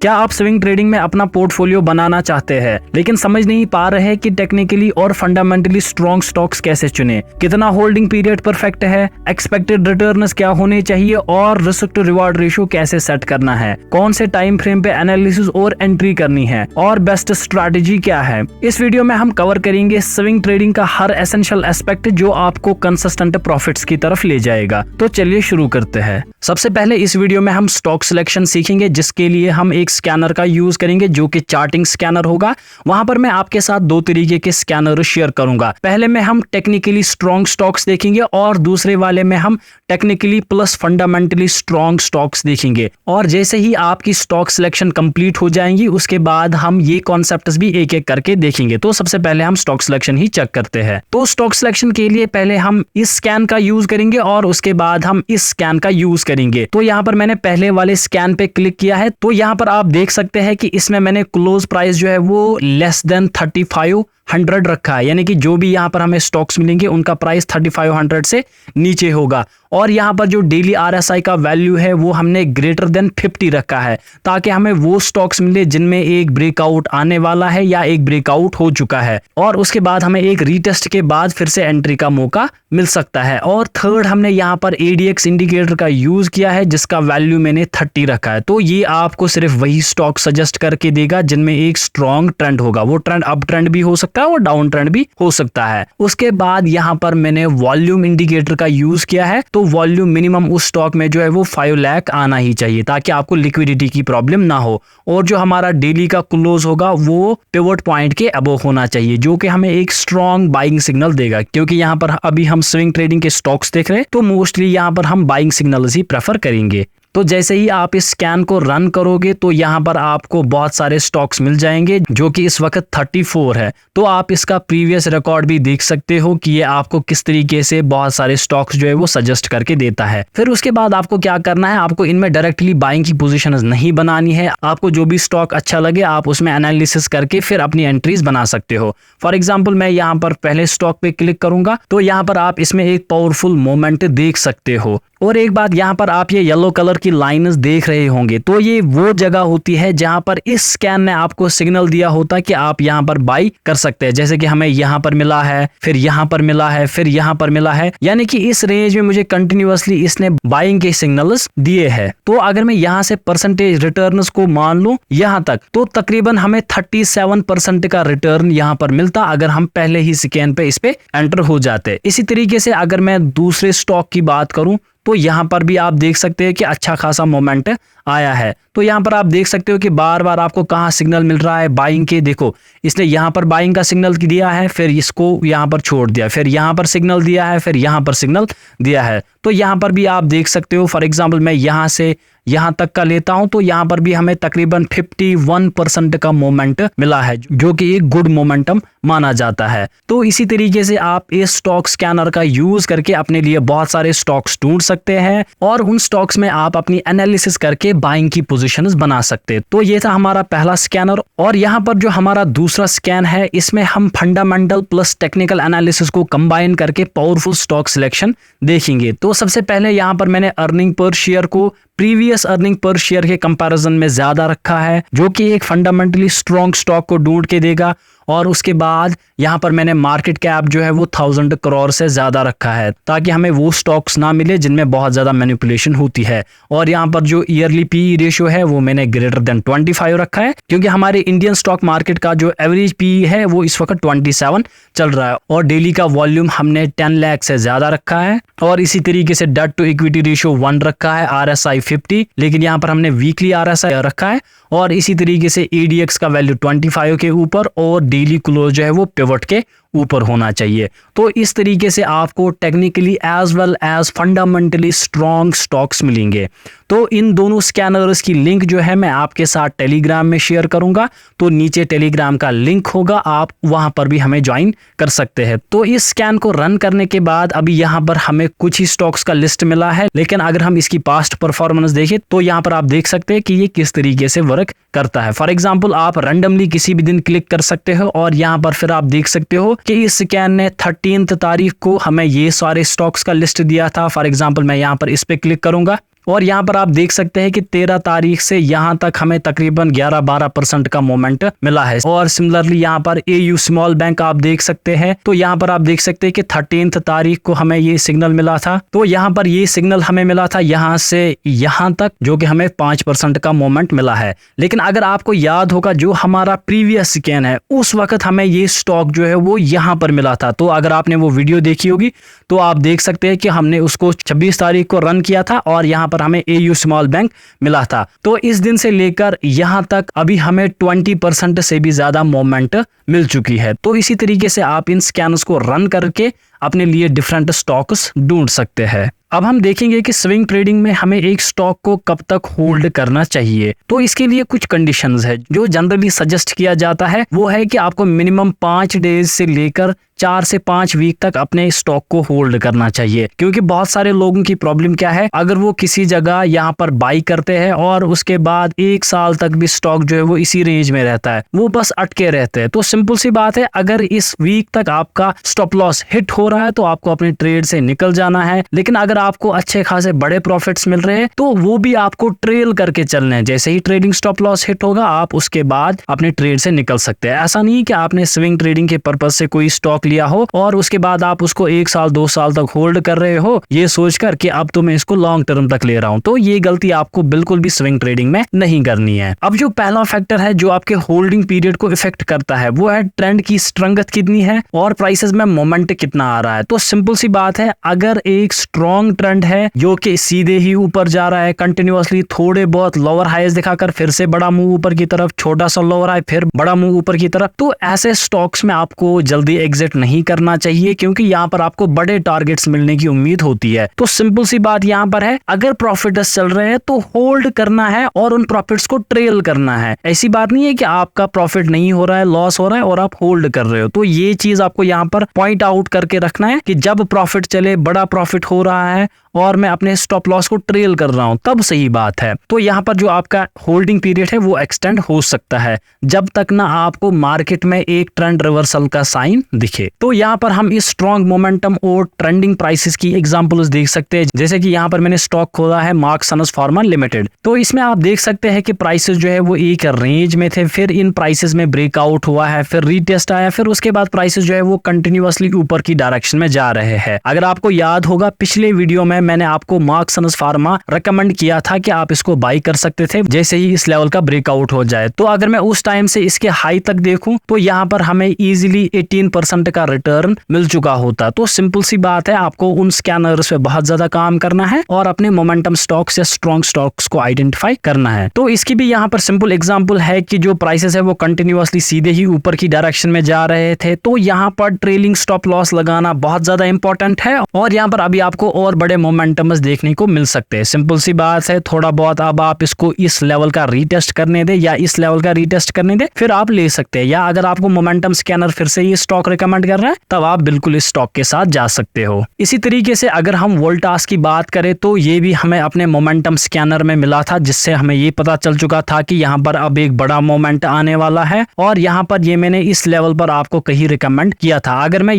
क्या आप swing trading में अपना पोर्टफोलियो बनाना चाहते हैं लेकिन समझ नहीं पा रहे कि टेक्निकली और फंडामेंटली स्ट्रॉन्ग स्टॉक्स कैसे चुने, कितना होल्डिंग पीरियड परफेक्ट है, एक्सपेक्टेड रिटर्न्स क्या होने चाहिए और रिस्क टू रिवार्ड रेशियो कैसे सेट करना है, कौन से टाइम फ्रेम पे एनालिसिस और एंट्री करनी है और बेस्ट स्ट्रैटेजी क्या है। इस वीडियो में हम कवर करेंगे स्विंग ट्रेडिंग का हर एसेंशियल एस्पेक्ट जो आपको कंसिस्टेंट प्रॉफिट्स की तरफ ले जाएगा। तो चलिए शुरू करते हैं। सबसे पहले इस वीडियो में हम स्टॉक सिलेक्शन सीखेंगे, जिसके लिए हम एक स्कैनर का यूज करेंगे जो कि चार्टिंग स्कैनर होगा। वहां पर मैं आपके साथ दो तरीके के स्कैनर शेयर करूंगा। पहले में हम टेक्निकली स्ट्रॉन्ग स्टॉक्स देखेंगे और दूसरे वाले में हम technically plus fundamentally strong stocks देखेंगे। और जैसे ही आपकी स्टॉक सिलेक्शन कंप्लीट हो जाएंगी उसके बाद हम ये कॉन्सेप्ट्स भी एक एक करके देखेंगे। तो सबसे पहले हम स्टॉक सिलेक्शन ही चेक करते हैं। तो स्टॉक सिलेक्शन के लिए पहले हम इस स्कैन का यूज करेंगे और उसके बाद हम इस स्कैन का यूज करेंगे। तो यहाँ पर मैंने पहले वाले स्कैन पे क्लिक किया है। तो यहाँ पर आप देख सकते हैं कि इसमें मैंने क्लोज प्राइस जो है वो लेस देन 3500 रखा है, यानी कि जो भी यहाँ पर हमें स्टॉक्स मिलेंगे उनका प्राइस 3500 से नीचे होगा। और यहाँ पर जो डेली RSI का वैल्यू है वो हमने ग्रेटर देन 50 रखा है, ताकि हमें वो स्टॉक्स मिले जिनमें एक ब्रेकआउट आने वाला है या एक ब्रेकआउट हो चुका है और उसके बाद हमें एक रीटेस्ट के बाद फिर से एंट्री का मौका मिल सकता है। और थर्ड, हमने यहाँ पर ADX इंडिकेटर का यूज किया है जिसका वैल्यू मैंने 30 रखा है। तो ये आपको सिर्फ वही स्टॉक सजेस्ट करके देगा जिनमें एक स्ट्रॉन्ग ट्रेंड होगा। वो ट्रेंड अप ट्रेंड भी हो सकता है और डाउन ट्रेंड भी हो सकता है। उसके बाद यहाँ पर मैंने वॉल्यूम इंडिकेटर का यूज किया है। तो वॉल्यूम मिनिमम उस स्टॉक में जो है वो 5 लाख आना ही चाहिए, ताकि आपको लिक्विडिटी की प्रॉब्लम ना हो। और जो हमारा डेली का क्लोज होगा वो पिवट पॉइंट के अबव होना चाहिए, जो कि हमें एक स्ट्रॉन्ग बाइंग सिग्नल देगा। क्योंकि यहाँ पर अभी हम स्विंग ट्रेडिंग के स्टॉक्स देख रहे हैं तो मोस्टली यहाँ पर हम बाइंग सिग्नल्स ही प्रेफर करेंगे। तो जैसे ही आप इस स्कैन को रन करोगे तो यहाँ पर आपको बहुत सारे स्टॉक्स मिल जाएंगे, जो कि इस वक्त 34 है। तो आप इसका प्रीवियस रिकॉर्ड भी देख सकते हो कि ये आपको किस तरीके से बहुत सारे स्टॉक्स जो है वो सजेस्ट करके देता है। फिर उसके बाद आपको क्या करना है, आपको इनमें डायरेक्टली बाइंग की पोजीशन नहीं बनानी है। आपको जो भी स्टॉक अच्छा लगे आप उसमें एनालिसिस करके फिर अपनी एंट्रीज बना सकते हो। फॉर एग्जाम्पल मैं यहाँ पर पहले स्टॉक पे क्लिक करूंगा तो यहाँ पर आप इसमें एक पावरफुल मोमेंट देख सकते हो। और एक बात, यहाँ पर आप ये येलो कलर की लाइन्स देख रहे होंगे, तो ये वो जगह होती है जहां पर इस स्कैन ने आपको सिग्नल दिया होता कि आप यहाँ पर बाई कर सकते हैं। जैसे कि हमें यहाँ पर मिला है, फिर यहाँ पर मिला है, फिर यहाँ पर मिला है, यानी कि इस रेंज में मुझे कंटिन्यूअसली इसने बाइंग के सिग्नल्स दिए हैं। तो अगर मैं यहाँ से परसेंटेज रिटर्न्स को मान लूं यहाँ तक, तो तकरीबन हमें 37% का रिटर्न यहाँ पर मिलता अगर हम पहले ही स्कैन पे इस पे एंटर हो जाते। इसी तरीके से अगर मैं दूसरे स्टॉक की बात करूं तो यहाँ पर भी आप देख सकते हैं कि अच्छा खासा मोमेंट आया है। तो यहाँ पर आप देख सकते हो कि बार बार आपको कहाँ सिग्नल मिल रहा है बाइंग के। देखो, इसने यहाँ पर बाइंग का सिग्नल दिया है, फिर इसको यहाँ पर छोड़ दिया, फिर यहाँ पर सिग्नल दिया है, फिर यहाँ पर सिग्नल दिया है। तो यहाँ पर भी आप देख सकते हो। फॉर एग्जाम्पल मैं यहाँ से यहाँ तक का लेता हूं तो यहाँ पर भी हमें तकरीबन 51% का मोमेंट मिला है, जो कि एक गुड मोमेंटम माना जाता है। तो इसी तरीके से आप इस स्टॉक स्कैनर का यूज करके अपने लिए बहुत सारे स्टॉक्स ढूंढ सकते हैं और उन स्टॉक्स में आप अपनी एनालिसिस करके बाइंग की पोजीशंस बना सकते हैं। तो ये था हमारा पहला स्कैनर। और यहाँ पर जो हमारा दूसरा स्कैन है, इसमें हम फंडामेंटल प्लस टेक्निकल एनालिसिस को कंबाइन करके पावरफुल स्टॉक सिलेक्शन देखेंगे। तो सबसे पहले यहाँ पर मैंने अर्निंग पर शेयर को प्रीवियस अर्निंग पर शेयर के कंपैरिजन में ज्यादा रखा है, जो कि एक फंडामेंटली स्ट्रॉन्ग स्टॉक को ढूंढ के देगा। और उसके बाद यहाँ पर मैंने मार्केट कैप जो है वो 1000 करोड़ से ज्यादा रखा है, ताकि हमें वो स्टॉक्स ना मिले जिनमें बहुत ज्यादा मैनिपुलेशन होती है। और यहाँ पर जो ईयरली PE रेशियो है वो मैंने ग्रेटर देन 25 रखा है, क्योंकि हमारे इंडियन स्टॉक मार्केट का जो एवरेज PE है वो इस वक्त 27 चल रहा है। और डेली का वॉल्यूम हमने 10 लाख से ज्यादा रखा है। और इसी तरीके से डेट टू इक्विटी रेशियो 1 रखा है, RSI 50, लेकिन यहाँ पर हमने वीकली RSI रखा है। और इसी तरीके से ADX का वैल्यू 25 के ऊपर और डेली क्लोज जो है वो पिवट के ऊपर होना चाहिए। तो इस तरीके से आपको technically as well as fundamentally strong stocks मिलेंगे। तो इन दोनों स्कैनर्स की लिंक जो है मैं आपके साथ टेलीग्राम में शेयर करूंगा, तो नीचे टेलीग्राम का लिंक होगा, आप वहां पर भी हमें ज्वाइन कर सकते हैं। तो इस स्कैन को रन करने के बाद अभी यहाँ पर हमें कुछ ही स्टॉक्स का लिस्ट मिला है, लेकिन अगर हम इसकी पास्ट परफॉर्मेंस देखें तो यहाँ पर आप देख सकते हैं कि ये किस तरीके से वर्क करता है। फॉर एग्जाम्पल आप रैंडमली किसी भी दिन क्लिक कर सकते हो और यहाँ पर फिर आप देख सकते हो कि इस स्कैन ने 13 तारीख को हमें ये सारे स्टॉक्स का लिस्ट दिया था। फॉर एग्जाम्पल मैं यहाँ पर इस पे क्लिक करूंगा और यहाँ पर आप देख सकते हैं कि 13 तारीख से यहाँ तक हमें तकरीबन 11-12% का मोमेंट मिला है। और सिमिलरली यहाँ पर AU स्मॉल बैंक आप देख सकते हैं, तो यहाँ पर आप देख सकते हैं कि 13 तारीख को हमें ये सिग्नल मिला था। तो यहाँ पर ये सिग्नल हमें मिला था यहाँ से यहाँ तक, जो कि हमें 5% का मोमेंट मिला है। लेकिन अगर आपको याद होगा जो हमारा प्रीवियस स्कैन है, उस वक्त हमें ये स्टॉक जो है वो यहाँ पर मिला था। तो अगर आपने वो वीडियो देखी होगी तो आप देख सकते हैं कि हमने उसको 26 तारीख को रन किया था और यहाँ पर हमें AU स्मॉल बैंक मिला था। तो इस दिन से लेकर यहाँ तक अभी हमें 20% से भी ज्यादा मोमेंट मिल चुकी है। तो इसी तरीके से आप इन स्कैनर्स को रन करके अपने लिए डिफरेंट स्टॉक्स ढूंढ सकते हैं। अब हम देखेंगे कि स्विंग ट्रेडिंग में हमें एक स्टॉक को कब तक होल्ड करना चाहिए। तो इसके लिए कुछ कंडीशंस है जो जनरली सजेस्ट किया जाता है, वो है कि आपको मिनिमम 5 डेज से लेकर 4 से 5 वीक तक अपने स्टॉक को होल्ड करना चाहिए। क्योंकि बहुत सारे लोगों की प्रॉब्लम क्या है, अगर वो किसी जगह यहाँ पर बाई करते हैं और उसके बाद 1 साल तक भी स्टॉक जो है वो इसी रेंज में रहता है, वो बस अटके रहते हैं। तो सिंपल सी बात है, अगर इस वीक तक आपका स्टॉप लॉस हिट हो रहा है तो आपको अपने ट्रेड से निकल जाना है। लेकिन अगर आपको अच्छे खासे बड़े प्रॉफिट्स मिल रहे हैं तो वो भी आपको ट्रेल करके चलने हैं। जैसे ही ट्रेडिंग स्टॉप लॉस हिट होगा आप उसके बाद अपने ट्रेड से निकल सकते हैं। ऐसा नहीं कि आपने स्विंग ट्रेडिंग के पर्पज से कोई स्टॉक लिया हो और उसके बाद आप उसको 1 साल 2 साल तक होल्ड कर रहे हो ये सोचकर कि अब तो मैं इसको लॉन्ग टर्म तक ले रहा हूं। तो ये गलती आपको बिल्कुल भी स्विंग ट्रेडिंग में नहीं करनी है। अब जो पहला फैक्टर है जो आपके होल्डिंग पीरियड को इफेक्ट करता है वो है ट्रेंड की स्ट्रेंथ कितनी है और प्राइसेस में मोमेंट कितना आ रहा है। तो सिंपल सी बात है, अगर एक स्ट्रॉन्ग ट्रेंड है जो कि सीधे ही ऊपर जा रहा है कंटिन्यूअसली, थोड़े बहुत लोअर हाईज दिखाकर फिर से बड़ा मूव ऊपर की तरफ, छोटा सा लोअर हाई फिर बड़ा मूव ऊपर की तरफ, तो ऐसे स्टॉक्स में आपको जल्दी एग्जिट नहीं करना चाहिए क्योंकि यहाँ पर आपको बड़े टारगेट्स मिलने की उम्मीद होती है। तो सिंपल सी बात यहाँ पर है, अगर प्रॉफिट्स चल रहे हैं तो होल्ड करना है और उन प्रॉफिट्स को ट्रेल करना है। ऐसी बात नहीं है कि आपका प्रॉफिट नहीं हो रहा है, लॉस हो रहा है और आप होल्ड कर रहे हो। तो ये चीज आपको यहाँ पर पॉइंट आउट करके रखना है कि जब प्रॉफिट चले, बड़ा प्रॉफिट हो रहा है और मैं अपने स्टॉप लॉस को ट्रेल कर रहा हूं, तब सही बात है। तो यहाँ पर जो आपका होल्डिंग पीरियड है वो एक्सटेंड हो सकता है जब तक ना आपको मार्केट में एक ट्रेंड रिवर्सल का साइन दिखे। तो यहाँ पर हम इस स्ट्रॉन्ग मोमेंटम और ट्रेंडिंग प्राइसेस की एग्जांपल्स देख सकते हैं। जैसे कि यहाँ पर मैंने स्टॉक खोला है मार्क्सन्स फार्मा लिमिटेड, तो इसमें आप देख सकते हैं कि प्राइसेस जो है वो एक रेंज में थे, फिर इन प्राइसेस में ब्रेकआउट हुआ है, फिर रीटेस्ट आया, फिर उसके बाद प्राइसेस जो है वो कंटिन्यूअसली ऊपर की डायरेक्शन में जा रहे हैं। अगर आपको याद होगा पिछले वीडियो में मैंने आपको मार्क्सन्स फार्मा रेकमेंड किया था कि आप इसको बाई कर सकते थे जैसे ही इस लेवल का ब्रेकआउट हो जाए। तो अगर मैं उस टाइम से इसके हाई तक देखूं तो यहाँ पर हमें इजीली 18% का रिटर्न मिल चुका होता। तो सिंपल सी बात है, आपको उन स्कैनर्स पे बहुत ज्यादा काम करना है और अपने मोमेंटम स्टॉक्स या स्ट्रॉन्ग स्टॉक्स को आइडेंटिफाई करना है। तो इसकी भी यहाँ पर सिंपल एग्जांपल है कि जो प्राइसेस है वो कंटिन्यूअसली सीधे ही ऊपर की डायरेक्शन में जा रहे थे, तो यहाँ पर ट्रेलिंग स्टॉप लॉस लगाना बहुत ज्यादा इंपॉर्टेंट है और यहाँ पर अभी आपको और बड़े मोमेंटम्स देखने को मिल सकते हैं। सिंपल सी बात है, थोड़ा बहुत अब आप इसको इस लेवल का रीटेस्ट करने दे या इस लेवल का रीटेस्ट करने दे, फिर आप ले सकते हैं। या अगर आपको मोमेंटम स्कैनर फिर से ये स्टॉक रिकमेंड कर रहा है तब आप बिल्कुल इस स्टॉक के साथ जा सकते हो। इसी तरीके से अगर हम वोल्टास की बात करें तो ये भी हमें अपने मोमेंटम स्कैनर में मिला था, जिससे हमें ये पता चल चुका था कि यहाँ पर अब एक बड़ा मोमेंट आने वाला है और यहाँ पर ये मैंने इस लेवल पर आपको कहीं रिकमेंड किया था। अगर मैं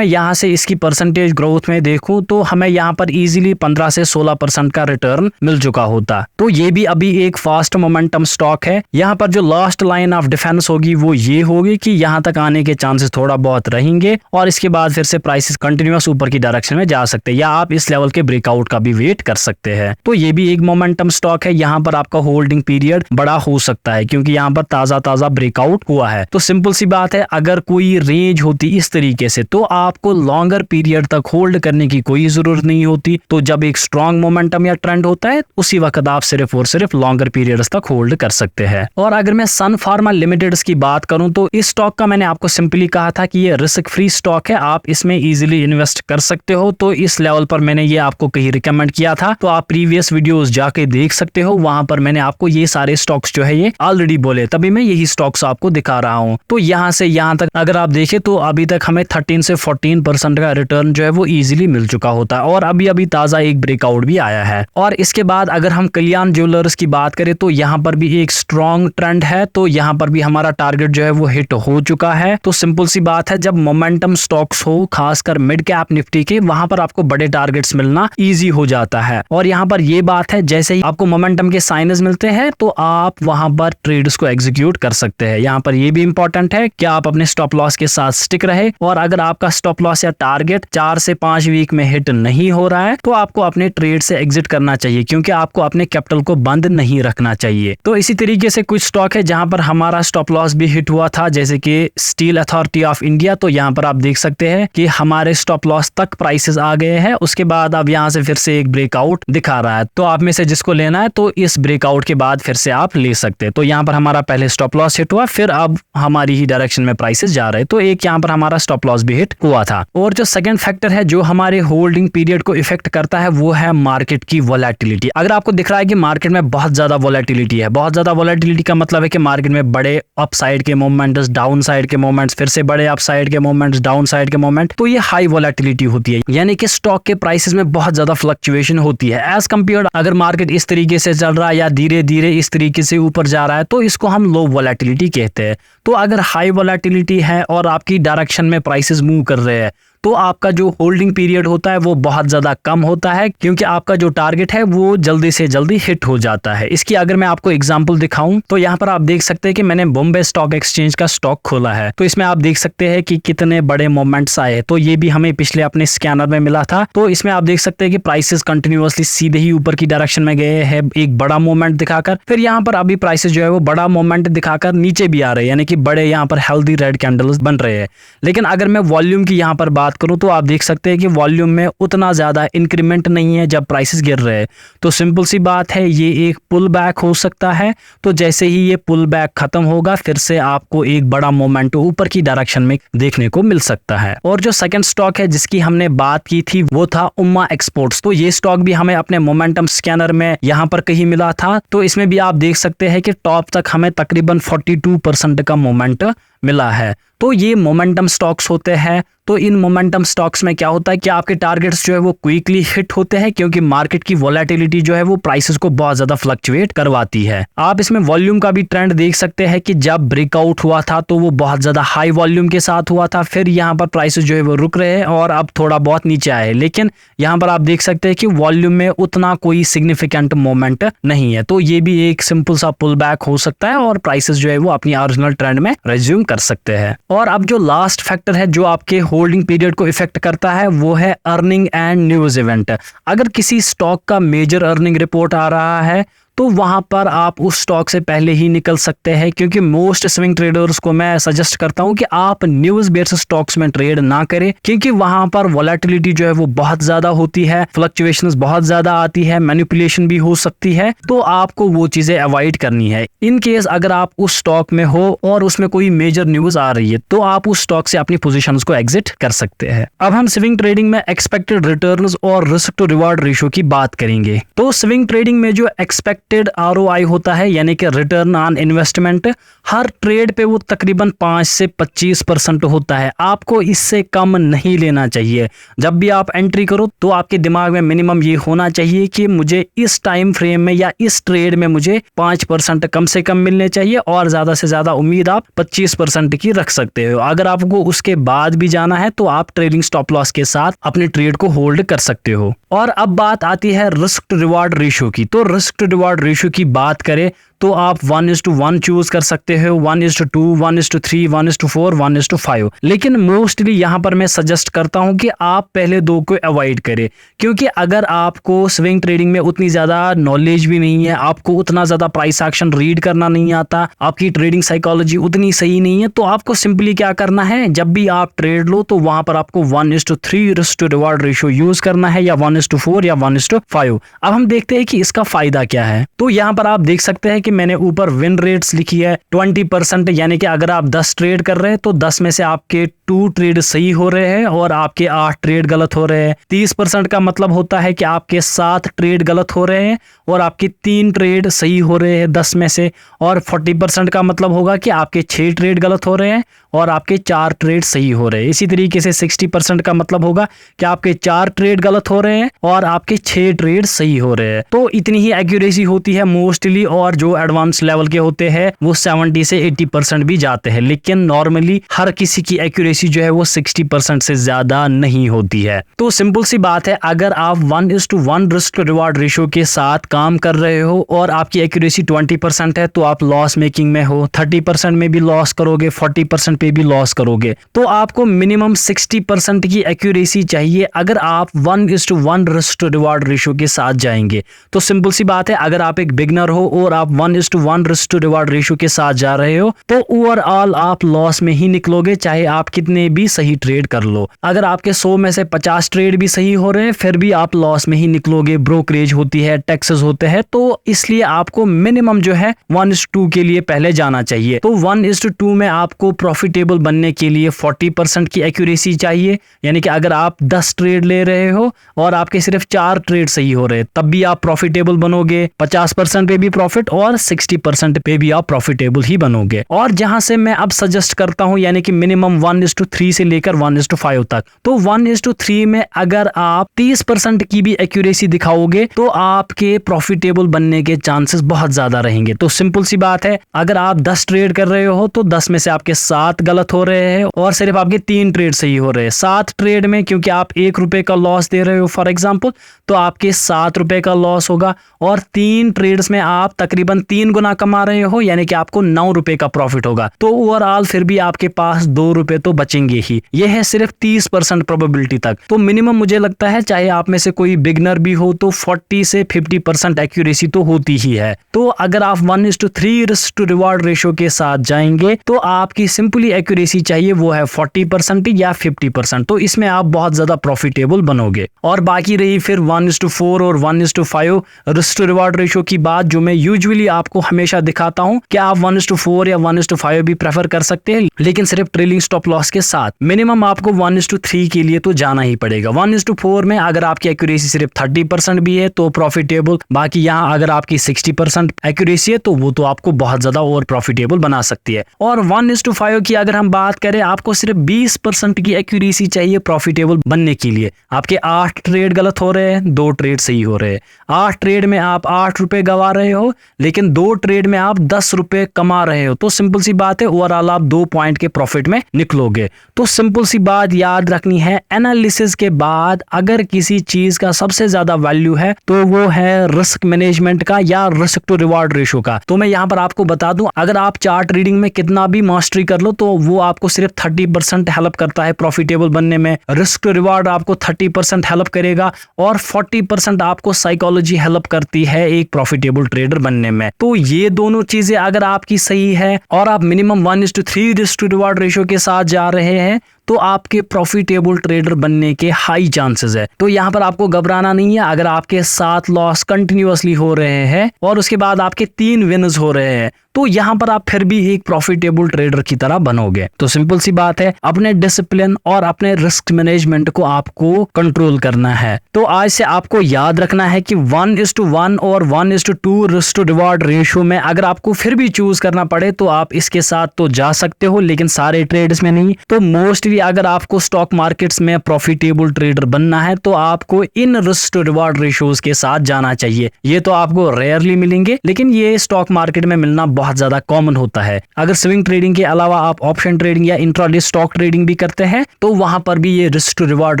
यहाँ से इसकी परसेंटेज ग्रोथ में देखूं तो हमें यहाँ पर इजीली 15 से 16% का रिटर्न मिल चुका होता। तो ये भी अभी एक फास्ट मोमेंटम स्टॉक है। यहाँ पर जो लास्ट लाइन ऑफ डिफेंस होगी वो ये होगी कि यहाँ तक आने के चांसेस थोड़ा बहुत रहेंगे और इसके बाद फिर से प्राइसेस कंटिन्यूअस ऊपर की डायरेक्शन में जा सकते हैं या आप इस लेवल के ब्रेकआउट का भी वेट कर सकते हैं। तो ये भी एक मोमेंटम स्टॉक है। यहाँ पर आपका होल्डिंग पीरियड बड़ा हो सकता है क्योंकि यहाँ पर ताजा ब्रेकआउट हुआ है। तो सिंपल सी बात है, अगर कोई रेंज होती इस तरीके से तो आपको लॉन्गर पीरियड तक होल्ड करने की कोई जरूरत नहीं होती। तो जब एक स्ट्रॉन्ग मोमेंटम या ट्रेंड होता है उसी वक्त आप सिर्फ और सिर्फ लॉन्गर पीरियड्स तक होल्ड कर सकते हैं। और अगर मैं सन फार्मा लिमिटेड की बात करूं तो इस स्टॉक का मैंने आपको सिंपली कहा था कि ये रिस्क फ्री स्टॉक है, आप इसमें इजीली इन्वेस्ट कर सकते हो। तो इस लेवल पर मैंने ये आपको कहीं रिकमेंड किया था, तो आप प्रीवियस वीडियोस जाके देख सकते हो, वहां पर मैंने आपको ये सारे स्टॉक्स जो है ये ऑलरेडी बोले, तभी मैं यही स्टॉक्स आपको दिखा रहा हूँ। तो यहाँ से यहाँ तक अगर आप देखें तो अभी तक हमें 13 से 14% का रिटर्न जो है वो इजीली मिल चुका होता है और अभी ताजा एक ब्रेकआउट भी आया है। और इसके बाद अगर हम कल्याण ज्वेलर्स की बात करें तो यहाँ पर भी एक स्ट्रॉन्ग ट्रेंड है, तो यहाँ पर भी हमारा टारगेट जो है वो हिट हो चुका है। तो सिंपल सी बात है, जब मोमेंटम स्टॉक्स हो, खासकर मिड कैप निफ्टी के, वहां पर आपको बड़े टारगेट्स मिलना इजी हो जाता है। और यहाँ पर ये बात है, जैसे ही आपको मोमेंटम के साइनस मिलते हैं तो आप वहां पर ट्रेड्स को एग्जीक्यूट कर सकते हैं। यहाँ पर ये भी इंपॉर्टेंट है कि आप अपने स्टॉप लॉस के साथ स्टिक रहे, और अगर आपका स्टॉप लॉस या टारगेट 4 से 5 वीक में हिट नहीं हो रहा है तो आपको अपने ट्रेड से एग्जिट करना चाहिए, क्योंकि आपको अपने कैपिटल को बंद नहीं रखना चाहिए। तो इसी तरीके से कुछ स्टॉक है जहां पर हमारा स्टॉप लॉस भी हिट हुआ था, जैसे कि स्टील अथॉरिटी ऑफ इंडिया। तो यहाँ पर आप देख सकते हैं कि हमारे स्टॉप लॉस तक प्राइसेस आ गए हैं, उसके बाद अब यहाँ से फिर से एक ब्रेकआउट दिखा रहा है। तो आप में से जिसको लेना है तो इस ब्रेकआउट के बाद फिर से आप ले सकते हैं। तो यहाँ पर हमारा पहले स्टॉप लॉस हिट हुआ, फिर अब हमारी ही डायरेक्शन में प्राइसेस जा रहे हैं, तो एक यहाँ पर हमारा स्टॉप लॉस भी हिट हुआ था। और जो सेकंड फैक्टर है जो हमारे होल्डिंग पीरियड को इफेक्ट करता है वो है मार्केट की वोलेटिलिटी। अगर आपको दिख रहा है कि मार्केट में बहुत ज्यादा वोलेटिलिटी है, बहुत ज्यादा वोलेटिलिटी का मतलब है कि मार्केट में बड़े अपसाइड के मूवमेंट्स, डाउन साइड के मूवमेंट्स, फिर से बड़े अपसाइड के मूवमेंट्स, डाउन साइड के मूवमेंट, तो ये हाई वोलेटिलिटी होती है, यानी कि स्टॉक के प्राइसेस में बहुत ज्यादा फ्लक्चुएशन होती है। एज कंपेयर्ड अगर मार्केट इस तरीके से चल रहा है या धीरे धीरे इस तरीके से ऊपर जा रहा है तो इसको हम लो वोलेटिलिटी कहते हैं। तो अगर हाई वोलेटिलिटी है और आपकी डायरेक्शन में प्राइसेस मूव कर रहे हैं तो आपका जो होल्डिंग पीरियड होता है वो बहुत ज्यादा कम होता है, क्योंकि आपका जो टारगेट है वो जल्दी से जल्दी हिट हो जाता है। इसकी अगर मैं आपको एग्जांपल दिखाऊं तो यहाँ पर आप देख सकते हैं कि मैंने बॉम्बे स्टॉक एक्सचेंज का स्टॉक खोला है, तो इसमें आप देख सकते हैं कि कितने बड़े मोमेंट्स आए। तो ये भी हमें पिछले अपने स्कैनर में मिला था। तो इसमें आप देख सकते हैं कि प्राइसेस कंटिन्यूअसली सीधे ही ऊपर की डायरेक्शन में गए हैं, एक बड़ा मूवमेंट दिखाकर, फिर यहाँ पर अभी प्राइसेस जो है वो बड़ा मूवमेंट दिखाकर नीचे भी आ रहे हैं, यानी कि बड़े यहाँ पर हेल्दी रेड कैंडल्स बन रहे हैं। लेकिन अगर मैं वॉल्यूम की यहाँ पर बात करूँ तो आप देख सकते हैं कि वॉल्यूम में उतना ज्यादा इंक्रीमेंट नहीं है जब प्राइसेस गिर रहे हैं। तो सिंपल सी बात है, ये एक पुल बैक हो सकता है। तो जैसे ही ये पुल बैक खत्म होगा फिर से आपको एक बड़ा मोमेंट ऊपर की डायरेक्शन में देखने को मिल सकता है। और जो सेकंड स्टॉक है जिसकी हमने बात की थी वो था उम्मा एक्सपोर्ट्स। तो ये स्टॉक भी हमें अपने मोमेंटम स्कैनर में यहाँ पर कहीं मिला था। तो इसमें भी आप देख सकते हैं कि टॉप तक हमें तकरीबन 42% का मोमेंट मिला है। तो ये मोमेंटम स्टॉक्स होते हैं। तो इन मोमेंटम स्टॉक्स में क्या होता है कि आपके टारगेट्स जो है वो क्विकली हिट होते हैं, क्योंकि मार्केट की वोलेटिलिटी जो है वो प्राइसेस को बहुत ज्यादा फ्लक्चुएट करवाती है। आप इसमें वॉल्यूम का भी ट्रेंड देख सकते हैं कि जब ब्रेकआउट हुआ था तो वो बहुत ज्यादा हाई वॉल्यूम के साथ हुआ था, फिर यहाँ पर प्राइसेस जो है वो रुक रहे हैं और अब थोड़ा बहुत नीचे आए। लेकिन यहाँ पर आप देख सकते हैं कि वॉल्यूम में उतना कोई सिग्निफिकेंट मोमेंट नहीं है। तो ये भी एक सिंपल सा पुल बैक हो सकता है और प्राइसेस जो है वो अपनी ओरिजिनल ट्रेंड में रिज्यूम कर सकते हैं। और अब जो लास्ट फैक्टर है जो आपके होल्डिंग पीरियड को इफेक्ट करता है वो है अर्निंग एंड न्यूज इवेंट। अगर किसी स्टॉक का मेजर अर्निंग रिपोर्ट आ रहा है तो वहां पर आप उस स्टॉक से पहले ही निकल सकते हैं, क्योंकि मोस्ट स्विंग ट्रेडर्स को मैं सजेस्ट करता हूं कि आप न्यूज बेस्ड स्टॉक्स में ट्रेड ना करें, क्योंकि वहां पर वोलेटिलिटी जो है वो बहुत ज्यादा होती है, फ्लक्चुएशंस बहुत ज्यादा आती है, मैनिपुलेशन भी हो सकती है। तो आपको वो चीजें अवॉइड करनी है। इन केस अगर आप उस स्टॉक में हो और उसमें कोई मेजर न्यूज आ रही है तो आप उस स्टॉक से अपनी पोजीशंस को एग्जिट कर सकते हैं। अब हम स्विंग ट्रेडिंग में एक्सपेक्टेड रिटर्न्स और रिस्क टू रिवार्ड रेशियो की बात करेंगे। तो स्विंग ट्रेडिंग में जो एक्सपेक्टेड ROI होता है, यानी कि return on investment, her trade पे वो तकरीबन 5 से 25% होता है। आपको इससे कम नहीं लेना चाहिए। जब भी आप एंट्री करो तो आपके दिमाग में मिनिमम ये होना चाहिए कि मुझे इस टाइम फ्रेम में या इस ट्रेड में मुझे 5% कम से कम मिलने चाहिए, और ज्यादा से ज्यादा उम्मीद आप 25% की रख सकते हो। अगर आपको उसके बाद भी जाना है तो आप ट्रेडिंग स्टॉप लॉस के साथ अपने ट्रेड को होल्ड कर सकते हो। और अब बात आती है रिस्क टू रिवार्ड रेशियो की। तो रिस्क टू रिवार्ड रेशियो की बात करें तो आप 1:1 चूज कर सकते हो, 1:2, 1:3, 1:4, 1:5। लेकिन मोस्टली यहाँ पर मैं सजेस्ट करता हूँ कि आप पहले दो को अवॉइड करें, क्योंकि अगर आपको स्विंग ट्रेडिंग में उतनी ज्यादा नॉलेज भी नहीं है, आपको उतना ज्यादा प्राइस एक्शन रीड करना नहीं आता, आपकी ट्रेडिंग साइकोलॉजी उतनी सही नहीं है, तो आपको सिंपली क्या करना है, जब भी आप ट्रेड लो तो वहां पर आपको 1:3 risk to reward ratio use करना है, या 1:4 या 1:5। अब हम देखते हैं कि इसका फायदा क्या है। तो यहाँ पर आप देख सकते हैं कि मैंने ऊपर विन रेट्स लिखी है 20%, यानी कि अगर आप 10 ट्रेड कर रहे हैं तो 10 में से आपके 2 ट्रेड सही हो रहे हैं और आपके 8 ट्रेड गलत हो रहे हैं। 30% का मतलब होता है कि आपके 7 ट्रेड गलत हो रहे हैं और आपके 3 ट्रेड सही हो रहे हैं 10 में से। और 40% का मतलब होगा कि आपके 6 ट्रेड गलत हो रहे हैं और आपके 4 ट्रेड सही हो रहे हैं। इसी तरीके से 60% का मतलब होगा कि आपके 4 ट्रेड गलत हो रहे हैं और आपके 6 ट्रेड सही हो रहे हैं। तो इतनी ही एक्यूरेसी होती है मोस्टली, और जो जो एडवांस लेवल के होते हैं वो 70 से 80% भी जाते हैं, लेकिन नॉर्मली हर किसी की एक्यूरेसी जो है वो 60% से ज्यादा नहीं होती है। तो सिंपल सी बात है, अगर आप 1:1 रिस्क टू रिवार्ड रेशियो के साथ काम कर रहे हो और आपकी एक्यूरेसी 20% है तो आप लॉस मेकिंग में हो, 30% में भी लॉस करोगे, 40% पे भी लॉस करोगे। तो आपको मिनिमम 60% की एक्यूरेसी चाहिए अगर आप 1:1 रिस्क टू रिवार्ड रेशियो के साथ जाएंगे। तो सिंपल सी बात है, अगर आप एक बिगनर हो और आप 1:1 रिस्क टू रिवार्ड रेशियो के साथ जा रहे हो तो ओवरऑल आप लॉस में ही निकलोगे, चाहे आप कितने भी सही ट्रेड कर लो। अगर आपके 100 में से 50 ट्रेड भी सही हो रहे हैं फिर भी आप लॉस में ही निकलोगे। ब्रोकरेज होती है, टैक्सेस होते हैं, तो इसलिए आपको मिनिमम जो है 1:2 के लिए पहले जाना चाहिए। तो 1:2 में आपको प्रॉफिटेबल बनने के लिए 40% की एक्यूरेसी चाहिए, यानी कि अगर आप 10 ट्रेड ले रहे हो और आपके सिर्फ 4 ट्रेड सही हो रहे तब भी आप प्रॉफिटेबल बनोगे। 50% पे भी प्रॉफिट और 60% पे भी आप प्रॉफिटेबल ही बनोगे। और जहां से मैं अब सजेस्ट करता हूं, यानी कि मिनिमम 1:3 से लेकर 1:5 तक, तो 1:3 में अगर आप 30% की भी एक्यूरेसी दिखाओगे तो आपके प्रॉफिटेबल बनने के चांसेस बहुत ज्यादा रहेंगे। तो सिंपल सी बात है, अगर आप 10 ट्रेड कर रहे हो तो 10 में से आपके 7 गलत हो रहे हैं और सिर्फ आपके 3 ट्रेड सही हो रहे हैं। 7 ट्रेड में क्योंकि आप ₹1 का लॉस दे रहे हो फॉर एग्जांपल, तो आपके ₹7 का लॉस होगा और 3 ट्रेड्स में आप तकरीबन 3 गुना कमा रहे हो, यानी कि आपको ₹9 का प्रॉफिट होगा। तो ओवरऑल फिर भी आपके पास ₹2 तो बचेंगे ही। यह है सिर्फ 30% प्रोबेबिलिटी तक। तो मिनिमम मुझे लगता है चाहे आप में से कोई बिगनर भी हो तो 40 से 50% एक्यूरेसी तो होती ही है। तो अगर आप 1:3 रिस्क टू रिवार्ड रेशियो के साथ जाएंगे तो आपकी सिंपली एक्यूरेसी चाहिए वो है 40% या 50%। तो इसमें आप बहुत ज्यादा प्रॉफिटेबल बनोगे। और बाकी रही फिर 1:4 और 1:5 रिस्क टू रिवार्ड रेशियो की बात, जो मैं यूजुअली आपको हमेशा दिखाता हूं कि आप 1:4 या 1:5 भी प्रेफर कर सकते हैं, लेकिन सिर्फ ट्रेलिंग स्टॉप लॉस के साथ। मिनिमम आपको 1:3 के लिए तो जाना ही पड़ेगा। 1:4 में अगर आपकी एक्यूरेसी सिर्फ 30% भी है तो प्रॉफिटेबल, बाकी यहाँ अगर आपकी 60% एक्यूरेसी है तो वो तो आपको बहुत ज्यादा और प्रॉफिटेबल बना सकती है। और 1:5 की अगर हम बात करें, आपको सिर्फ 20% की एक्यूरेसी चाहिए प्रॉफिटेबल बनने के लिए। आपके 8 ट्रेड गलत हो रहे हैं, 2 ट्रेड सही हो रहे हैं। 8 ट्रेड में आप ₹8 गवा रहे हो, लेकिन 2 ट्रेड में आप ₹10 कमा रहे हो। तो सिंपल सी बात है, ओवरऑल आप 2 पॉइंट के प्रॉफिट में निकलोगे। तो सिंपल सी बात याद रखनी है, एनालिसिस के बाद अगर किसी चीज का सबसे ज्यादा वैल्यू है तो वो है रिस्क मैनेजमेंट का या रिस्क टू रिवार्ड रेशियो का। तो मैं यहाँ पर आपको बता दूं, अगर आप चार्ट रीडिंग में कितना भी मास्टरी कर लो तो वो आपको सिर्फ 30% हेल्प करता है प्रॉफिटेबल बनने में। रिस्क टू रिवार्ड आपको 30% हेल्प करेगा और 40% आपको साइकोलॉजी हेल्प करती है एक प्रॉफिटेबल ट्रेडर बनने में। तो ये दोनों चीजें अगर आपकी सही है और आप minimum 1:3 risk to reward ratio के साथ जा रहे हैं तो आपके प्रॉफिटेबल ट्रेडर बनने के हाई चांसेस है। तो यहाँ पर आपको घबराना नहीं है। अगर आपके 7 लॉस कंटिन्यूअसली हो रहे हैं और उसके बाद आपके 3 विन्स हो रहे हैं तो यहाँ पर आप फिर भी एक प्रॉफिटेबल ट्रेडर की तरह बनोगे। तो सिंपल सी बात है, अपने डिसिप्लिन और अपने रिस्क मैनेजमेंट को आपको कंट्रोल करना है। तो आज से आपको याद रखना है कि 1:1 और 1:2 रिस्क टू रिवार्ड रेशियो में अगर आपको फिर भी चूज करना पड़े तो आप इसके साथ तो जा सकते हो, लेकिन सारे ट्रेड्स में नहीं। तो मोस्टली अगर आपको स्टॉक मार्केट्स में प्रॉफिटेबल ट्रेडर बनना है तो आपको इन रिस्क टू रिवार्ड रेशियोज के साथ जाना चाहिए। ये तो आपको रेयरली मिलेंगे, लेकिन ये स्टॉक मार्केट में मिलना बहुत ज्यादा कॉमन होता है। अगर स्विंग ट्रेडिंग के अलावा आप ऑप्शन ट्रेडिंग या इंट्राडे स्टॉक ट्रेडिंग भी करते हैं तो वहां पर भी ये रिस्क टू रिवार्ड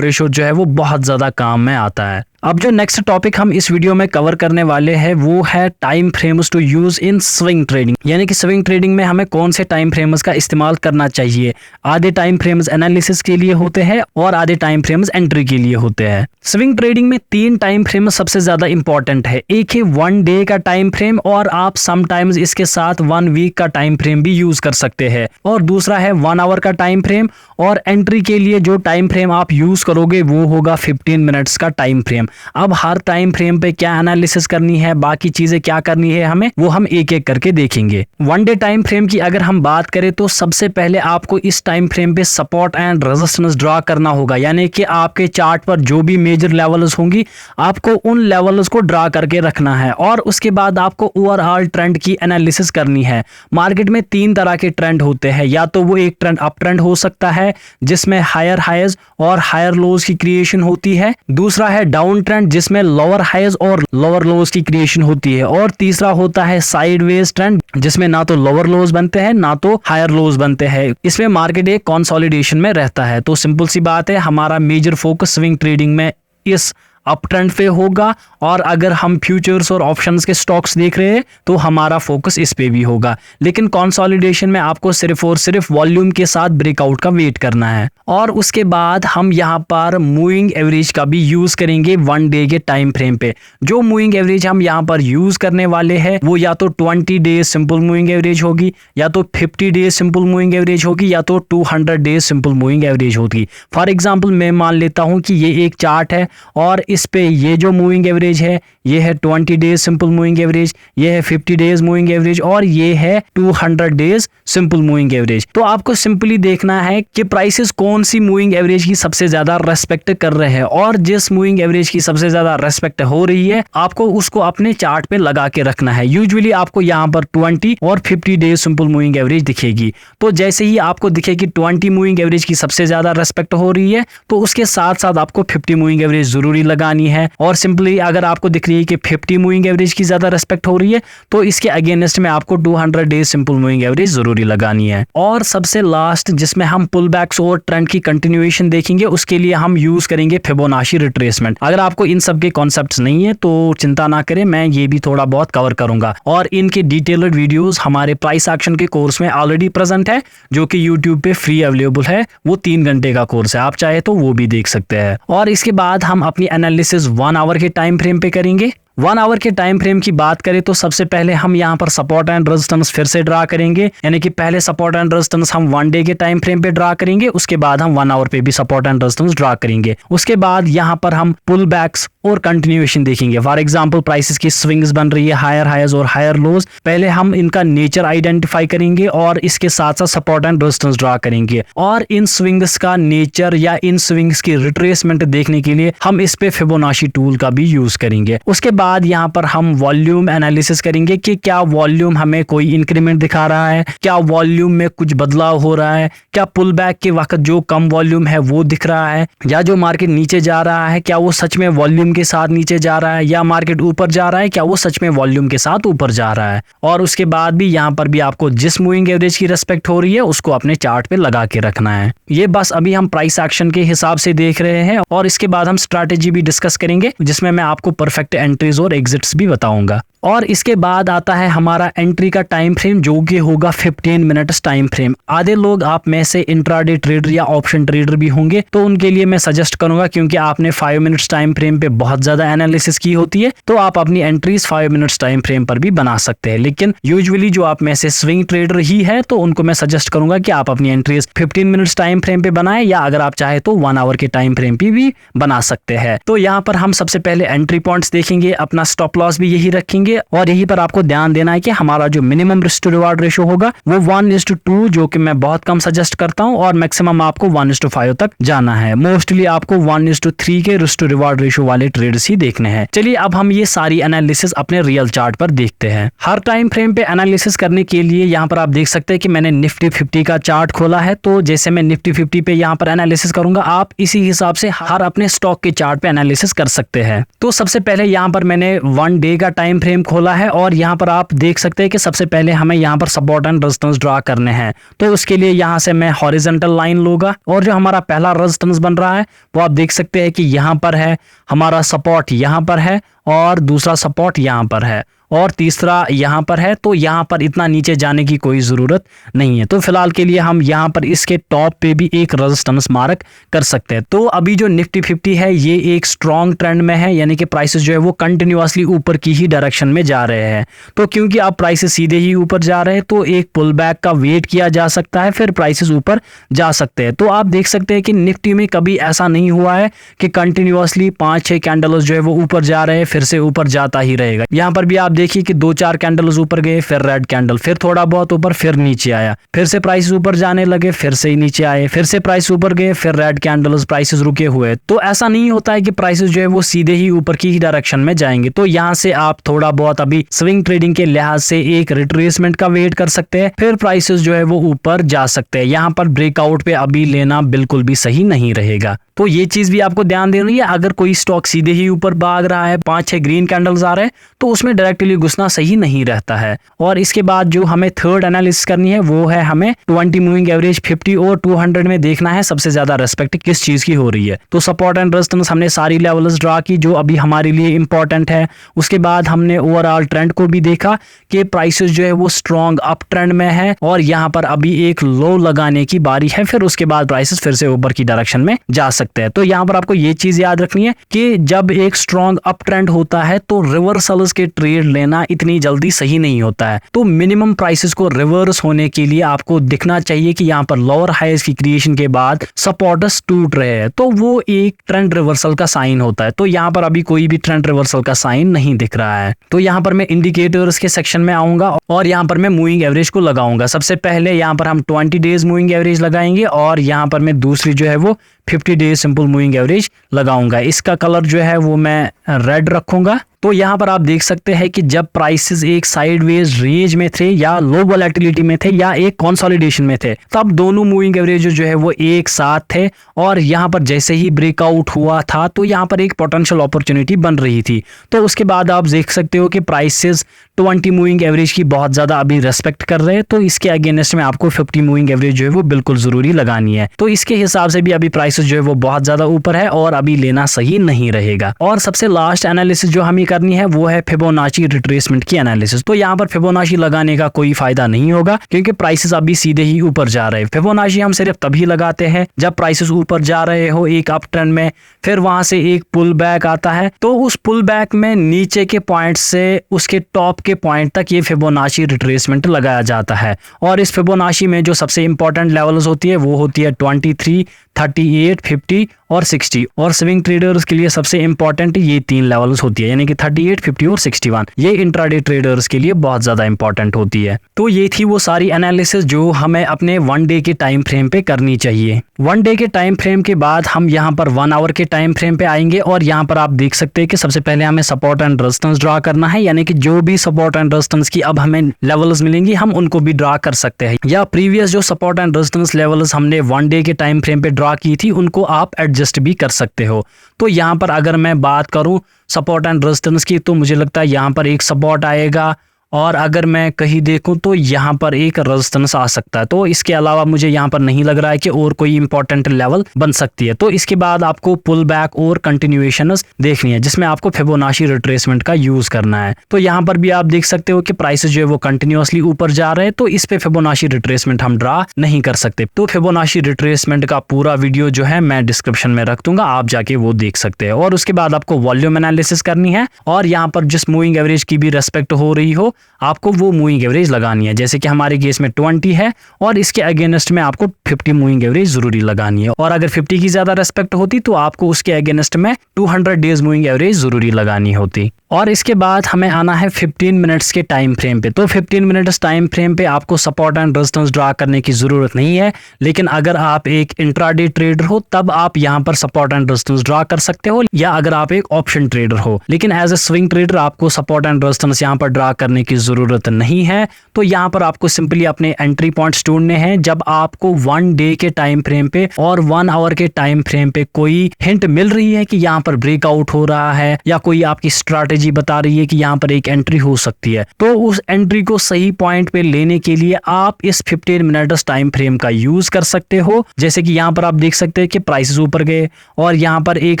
रेशियो जो है वो बहुत ज्यादा काम में आता है। अब जो नेक्स्ट टॉपिक हम इस वीडियो में कवर करने वाले हैं वो है time frames to use in swing trading, यानी कि स्विंग ट्रेडिंग में हमें कौन से टाइम फ्रेम्स का इस्तेमाल करना चाहिए। आधे टाइम फ्रेम्स एनालिसिस के लिए होते हैं और आधे टाइम फ्रेम्स एंट्री के लिए होते हैं। स्विंग ट्रेडिंग में 3 टाइम फ्रेम सबसे ज्यादा इंपॉर्टेंट है। एक है 1 डे का टाइम फ्रेम और आप समटाइम्स इसके साथ 1 वीक का टाइम फ्रेम भी यूज कर सकते हैं, और दूसरा है 1 आवर का टाइम फ्रेम, और एंट्री के लिए जो टाइम फ्रेम आप यूज करोगे वो होगा 15 मिनट्स का टाइम फ्रेम। अब हर टाइम फ्रेम पे क्या एनालिसिस करनी है, बाकी चीजें क्या करनी है हमें, वो हम एक एक करके देखेंगे। 1 डे टाइम फ्रेम की अगर हम बात करें तो सबसे पहले आपको इस टाइम फ्रेम पे सपोर्ट एंड रेजिस्टेंस ड्रा करना होगा, यानी कि आपके चार्ट पर जो भी मेजर लेवल्स होंगी आपको उन लेवल्स को ड्रा करके रखना है, और उसके बाद आपको ओवरऑल ट्रेंड की एनालिसिस करनी है। मार्केट में 3 तरह के ट्रेंड होते हैं, या तो वो एक ट्रेंड अप ट्रेंड हो सकता है जिसमें हायर हाइज और हायर लोज की क्रिएशन होती है, दूसरा है डाउन डाउन ट्रेंड जिसमें लोअर हाईज और लोअर लोज की क्रिएशन होती है, और तीसरा होता है साइडवेज ट्रेंड जिसमें ना तो लोअर लोज बनते हैं ना तो हायर लोज बनते हैं। इसमें मार्केट एक कंसोलिडेशन में रहता है। तो सिंपल सी बात है, हमारा मेजर फोकस स्विंग ट्रेडिंग में इस अप ट्रेंड पे होगा, और अगर हम फ्यूचर्स और ऑप्शंस के स्टॉक्स देख रहे हैं तो हमारा फोकस इस पे भी होगा। लेकिन कंसोलिडेशन में आपको सिर्फ और सिर्फ वॉल्यूम के साथ ब्रेकआउट का वेट करना है, और उसके बाद हम यहाँ पर मूविंग एवरेज का भी यूज करेंगे 1 डे के टाइम फ्रेम पे। जो मूविंग एवरेज हम यहाँ पर यूज करने वाले हैं वो या तो 20 डेज सिंपल मूविंग एवरेज होगी, या तो 50 डेज सिंपल मूविंग एवरेज होगी, या तो 200 डेज सिंपल मूविंग एवरेज होगी। फॉर एग्जाम्पल मैं मान लेता हूँ कि ये एक चार्ट है और इस पे ये जो मूविंग एवरेज है ये है 20 डेज सिंपल मूविंग एवरेज, ये है 50 डेज मूविंग एवरेज, और ये है 200 डेज सिंपल मूविंग एवरेज। तो आपको सिंपली देखना है कि प्राइसेस कौन सी मूविंग एवरेज की सबसे ज्यादा रेस्पेक्ट कर रहे हैं, और जिस मूविंग एवरेज की सबसे ज्यादा रेस्पेक्ट हो रही है आपको उसको अपने चार्ट पे लगा के रखना है। यूजुअली आपको यहाँ पर 20 और 50 डेज सिंपल मूविंग एवरेज दिखेगी। तो जैसे ही आपको दिखे कि 20 मूविंग एवरेज की सबसे ज्यादा रेस्पेक्ट हो रही है तो उसके साथ साथ आपको 50 मूविंग एवरेज जरूरी लगानी है, और सिंपली अगर आपको दिख रही है कि 50 मूविंग एवरेज की ज्यादा रेस्पेक्ट हो रही है तो इसके अगेंस्ट में आपको 200 डेज सिंपल मूविंग एवरेज जरूरी लगानी है। और सबसे लास्ट जिसमें हम पुल बैक्स और ट्रेंड की कंटिन्यूएशन देखेंगे उसके लिए हम यूज करेंगे फिबोनाची रिट्रेसमेंट। अगर आपको इन सब के कॉन्सेप्ट्स नहीं है तो चिंता ना करें, मैं ये भी थोड़ा बहुत कवर करूंगा, और इनके डिटेल्ड वीडियोस हमारे प्राइस एक्शन के कोर्स में ऑलरेडी प्रेजेंट है जो कि यूट्यूब पे फ्री अवेलेबल है। वो 3 घंटे का कोर्स है, आप चाहे तो वो भी देख सकते हैं। और इसके बाद हम अपनी एनालिसिस 1 आवर के टाइम फ्रेम पे करेंगे। 1 आवर के टाइम फ्रेम की बात करें तो सबसे पहले हम यहाँ पर सपोर्ट एंड रेजिस्टेंस फिर से ड्रा करेंगे, यानी कि पहले सपोर्ट एंड रेजिस्टेंस हम 1 डे के टाइम फ्रेम पे ड्रा करेंगे, उसके बाद हम 1 आवर पे भी सपोर्ट एंड रेजिस्टेंस ड्रा करेंगे। उसके बाद यहाँ पर हम पुल बैक्स और कंटिन्यूएशन देखेंगे। फॉर एग्जांपल प्राइसेस की स्विंग्स बन रही है, हायर हाईज और हायर लोज, पहले हम इनका नेचर आइडेंटिफाई करेंगे और इसके साथ साथ सपोर्ट एंड रेजिस्टेंस ड्रा करेंगे, और इन स्विंग्स का नेचर या इन स्विंग्स की रिट्रेसमेंट देखने के लिए हम इस पे फिबोनाची टूल का भी यूज करेंगे। उसके बाद यहाँ पर हम वॉल्यूम एनालिसिस करेंगे कि क्या वॉल्यूम हमें कोई इंक्रीमेंट दिखा रहा है, क्या वॉल्यूम में कुछ बदलाव हो रहा है, क्या पुल बैक के वक्त जो कम वॉल्यूम है वो दिख रहा है, या जो मार्केट नीचे जा रहा है क्या वो सच में वॉल्यूम के साथ नीचे जा रहा है, या मार्केट ऊपर जा रहा है क्या वो सच में वॉल्यूम के साथ ऊपर जा रहा है। और उसके बाद भी यहाँ पर भी आपको जिस मूविंग एवरेज की रेस्पेक्ट हो रही है उसको अपने चार्ट पे लगा के रखना है। ये बस अभी हम प्राइस एक्शन के हिसाब से देख रहे हैं, और इसके बाद हम स्ट्रैटेजी भी डिस्कस करेंगे जिसमें मैं आपको परफेक्ट एंट्रीज और एग्जिट्स भी बताऊंगा। और इसके बाद आता है हमारा एंट्री का टाइम फ्रेम जो कि होगा 15 मिनट्स टाइम फ्रेम। आधे लोग आप में से इंट्राडे ट्रेडर या ऑप्शन ट्रेडर भी होंगे, तो उनके लिए मैं सजेस्ट करूंगा, क्योंकि आपने 5 मिनट्स टाइम फ्रेम पे बहुत ज्यादा एनालिसिस की होती है तो आप अपनी एंट्रीज 5 मिनट्स टाइम फ्रेम पर भी बना सकते हैं। लेकिन यूजुअली जो आप में से स्विंग ट्रेडर ही है तो उनको मैं सजेस्ट करूंगा कि आप अपनी एंट्रीज 15 मिनट्स टाइम फ्रेम पे बनाएं, या अगर आप चाहे तो 1 आवर के टाइम फ्रेम पे भी बना सकते हैं। तो यहाँ पर हम सबसे पहले एंट्री पॉइंट्स देखेंगे, अपना स्टॉप लॉस भी यही रखेंगे, और यही पर आपको ध्यान देना है कि हमारा जो minimum risk to reward ratio होगा वो 1:2 जो कि मैं बहुत कम सजेस्ट करता हूं, और मैक्सिमम आपको 1:5 तक जाना है। मोस्टली आपको 1:3 के रिस्क टू रिवार्ड रेशियो वाले ट्रेड्स ही देखने हैं। चलिए अब हम ये सारी एनालिसिस अपने रियल चार्ट पर देखते हैं। हर टाइम फ्रेम पे एनालिसिस करने के लिए यहाँ पर आप देख सकते हैं कि मैंने निफ्टी 50 का चार्ट खोला है। तो जैसे मैं निफ्टी 50 पे यहाँ पर एनालिसिस करूंगा, आप इसी हिसाब से हर अपने स्टॉक के चार्ट पे एनालिसिस कर सकते हैं। तो सबसे पहले यहाँ पर मैंने 1 डे का टाइम फ्रेम खोला है, और यहाँ पर आप देख सकते हैं कि सबसे पहले हमें यहाँ पर सपोर्ट एंड रेजिस्टेंस ड्रा करने हैं। तो उसके लिए यहाँ से मैं हॉरिजॉन्टल लाइन लूंगा, और जो हमारा पहला रेजिस्टेंस बन रहा है वो आप देख सकते हैं कि यहाँ पर है, हमारा सपोर्ट यहाँ पर है, और दूसरा सपोर्ट यहाँ पर है, और तीसरा यहाँ पर है। तो यहाँ पर इतना नीचे जाने की कोई ज़रूरत नहीं है। तो फिलहाल के लिए हम यहाँ पर इसके टॉप पे भी एक रेजिस्टेंस मार्क कर सकते हैं। तो अभी जो निफ्टी 50 है ये एक स्ट्रॉन्ग ट्रेंड में है, यानी कि प्राइसेस जो है वो कंटिन्यूअसली ऊपर की ही डायरेक्शन में जा रहे हैं। तो क्योंकि अब प्राइसेस सीधे ही ऊपर जा रहे हैं तो एक पुल बैक का वेट किया जा सकता है, फिर प्राइसेस ऊपर जा सकते हैं। तो आप देख सकते हैं कि निफ्टी में कभी ऐसा नहीं हुआ है कि कंटिन्यूअसली 5-6 कैंडल्स जो है वो ऊपर जा रहे हैं फिर से ऊपर जाता ही रहेगा। यहाँ पर भी आप देखिए कि 2-4 कैंडल्स ऊपर गए, फिर रेड कैंडल, फिर थोड़ा बहुत ऊपर, फिर नीचे आया, फिर से प्राइस ऊपर जाने लगे, फिर से ही नीचे आए, फिर से प्राइस ऊपर गए, फिर रेड कैंडल्स, प्राइसेस रुके हुए। तो ऐसा नहीं होता है कि प्राइसेस जो है वो सीधे ही ऊपर की ही डायरेक्शन में जाएंगे। तो यहाँ से आप थोड़ा बहुत अभी स्विंग ट्रेडिंग के लिहाज से एक रिट्रेसमेंट का वेट कर सकते हैं, फिर प्राइसेस जो है वो ऊपर जा सकते हैं। यहाँ पर ब्रेकआउट पे अभी लेना बिल्कुल भी सही नहीं रहेगा। तो ये चीज भी आपको ध्यान देनी है। अगर कोई स्टॉक सीधे ही ऊपर भाग रहा है, 5-6 ग्रीन कैंडल्स आ रहे हैं, तो उसमें डायरेक्टली घुसना सही नहीं रहता है। और इसके बाद जो हमें थर्ड एनालिसिस करनी है वो है हमें 20 मूविंग एवरेज, 50 और 200 में देखना है सबसे ज्यादा रेस्पेक्ट किस चीज की हो रही है। तो सपोर्ट एंड रेजिस्टेंस हमने सारी लेवल्स ड्रा की जो अभी हमारे लिए इंपॉर्टेंट है। उसके बाद हमने ओवरऑल ट्रेंड को भी देखा कि प्राइसेस जो है वो स्ट्रॉन्ग अप ट्रेंड में है और यहाँ पर अभी एक लो लगाने की बारी है, फिर उसके बाद प्राइसेस फिर से ऊपर की डायरेक्शन में जा सकते हैं। तो यहाँ पर आपको ये चीज याद रखनी है कि जब एक स्ट्रॉन्ग अप ट्रेंड होता है तो रिवर्सल्स के ट्रेड लेना इतनी जल्दी सही नहीं होता है। तो मिनिमम प्राइसेस को रिवर्स होने के लिए आपको दिखना चाहिए कि यहाँ पर लोअर हाईज की क्रिएशन के बाद सपोर्टर्स टूट रहे हैं, तो वो एक ट्रेंड रिवर्सल का साइन होता है। तो यहाँ पर अभी कोई भी ट्रेंड रिवर्सल का साइन नहीं दिख रहा है। तो यहाँ पर मैं इंडिकेटर्स के सेक्शन में आऊंगा और यहाँ पर मैं मूविंग एवरेज को लगाऊंगा। सबसे पहले यहाँ पर हम 20 डेज मूविंग एवरेज लगाएंगे और यहाँ पर मैं दूसरी जो है वो 50 डेज सिंपल मूविंग एवरेज लगाऊंगा। इसका कलर जो है वो मैं रेड रखूंगा। तो यहाँ पर आप देख सकते हैं कि जब प्राइसेस एक साइडवेज रेंज में थे या लो वोलेटिलिटी में थे या एक कंसोलिडेशन में थे, तब दोनों मूविंग एवरेज जो है वो एक साथ थे और यहाँ पर जैसे ही ब्रेकआउट हुआ था तो यहाँ पर एक पोटेंशियल अपॉर्चुनिटी बन रही थी। तो उसके बाद आप देख सकते हो कि प्राइसेस 20 मूविंग एवरेज की बहुत ज्यादा अभी रेस्पेक्ट कर रहे हैं, तो इसके अगेंस्ट में आपको 50 मूविंग एवरेज जो है वो बिल्कुल जरूरी लगानी है। तो इसके हिसाब से भी अभी प्राइसेस जो है वो बहुत ज्यादा ऊपर है और अभी लेना सही नहीं रहेगा। और सबसे लास्ट एनालिसिस जो हमें करनी है वो है फिबोनाची रिट्रेसमेंट की एनालिसिस। तो यहाँ पर फिबोनाची लगाने का कोई फायदा नहीं होगा क्योंकि प्राइसेस अभी सीधे ही ऊपर जा रहे हैं। फिबोनाची हम सिर्फ तभी लगाते हैं जब प्राइसेस ऊपर जा रहे हो एक अप ट्रेंड में, फिर वहां से एक पुल बैक आता है, तो उस पुल बैक में नीचे के पॉइंट से उसके टॉप के पॉइंट तक ये फिबोनाची रिट्रेसमेंट लगाया जाता है। और इस फिबोनाची में जो सबसे इंपॉर्टेंट लेवल्स होती है वो होती है 23, 38, 50 और 60। और स्विंग ट्रेडर्स के लिए सबसे इंपॉर्टेंट ये 3 लेवल्स होती है, यानी कि 38, 50 और 61। ये इंट्राडे ट्रेडर्स के लिए बहुत ज्यादा इंपॉर्टेंट होती है। तो ये थी वो सारी एनालिसिस जो हमें अपने 1 डे के टाइम फ्रेम पे करनी चाहिए। 1 डे के टाइम फ्रेम के बाद हम यहाँ पर 1 आवर के टाइम फ्रेम पे आएंगे और यहाँ पर आप देख सकते हैं कि सबसे पहले हमें सपोर्ट एंड रेजिस्टेंस ड्रा करना है, यानी कि जो भी सपोर्ट एंड रेजिस्टेंस की अब हमें लेवल्स मिलेंगी हम उनको भी ड्रा कर सकते हैं, या प्रीवियस जो सपोर्ट एंड रेजिस्टेंस लेवल्स हमने 1 डे के टाइम फ्रेम पे ड्रा की थी उनको आप एडजस्ट भी कर सकते हो। तो यहाँ पर अगर मैं बात करूं सपोर्ट एंड रेजिस्टेंस की तो मुझे लगता है यहाँ पर एक सपोर्ट आएगा और अगर मैं कहीं देखूं तो यहाँ पर एक रेजिस्टेंस आ सकता है। तो इसके अलावा मुझे यहाँ पर नहीं लग रहा है कि और कोई इंपॉर्टेंट लेवल बन सकती है। तो इसके बाद आपको पुल बैक और कंटिन्यूएशंस देखनी है जिसमें आपको फिबोनाची रिट्रेसमेंट का यूज करना है। तो यहाँ पर भी आप देख सकते हो कि प्राइसेस जो है वो कंटिन्यूअसली ऊपर जा रहे हैं, तो इस पे फिबोनाची रिट्रेसमेंट हम ड्रा नहीं कर सकते। तो फिबोनाची रिट्रेसमेंट का पूरा वीडियो जो है मैं डिस्क्रिप्शन में रख दूंगा, आप जाके वो देख सकते हैं। और उसके बाद आपको वॉल्यूम एनालिसिस करनी है और यहाँ पर जिस मूविंग एवरेज की भी रेस्पेक्ट हो रही हो आपको वो मूविंग एवरेज लगानी है। जैसे कि हमारे केस में 20 है और इसके अगेंस्ट में आपको 50 मूविंग एवरेज जरूरी लगानी है, और अगर 50 की ज्यादा रेस्पेक्ट होती तो आपको उसके अगेंस्ट में 200 डेज मूविंग एवरेज जरूरी लगानी होती। और इसके बाद हमें आना है 15 मिनट्स के टाइम फ्रेम पे। तो 15 मिनट्स टाइम फ्रेम पे आपको सपोर्ट एंड रेजिस्टेंस ड्रा करने की जरूरत नहीं है, लेकिन अगर आप एक इंट्राडे ट्रेडर हो तब आप यहाँ पर सपोर्ट एंड रेजिस्टेंस ड्रा कर सकते हो, या अगर आप एक ऑप्शन ट्रेडर हो। लेकिन एज ए स्विंग ट्रेडर आपको सपोर्ट एंड रेजिस्टेंस यहाँ पर ड्रा करने की जरूरत नहीं है। तो यहाँ पर आपको सिंपली अपने एंट्री पॉइंट्स ढूंढने हैं। जब आपको 1 डे के टाइम फ्रेम पे और 1 आवर के टाइम फ्रेम पे कोई हिंट मिल रही है कि यहाँ पर ब्रेकआउट हो रहा है या कोई आपकी स्ट्रैटेजी बता रही है कि यहाँ पर एक एंट्री हो सकती है, तो उस एंट्री को सही पॉइंट पे लेने के लिए आप इस 15 मिनट्स टाइम फ्रेम का यूज कर सकते हो। जैसे कि यहाँ पर आप देख सकते हैं कि प्राइसेस ऊपर गए और यहाँ पर एक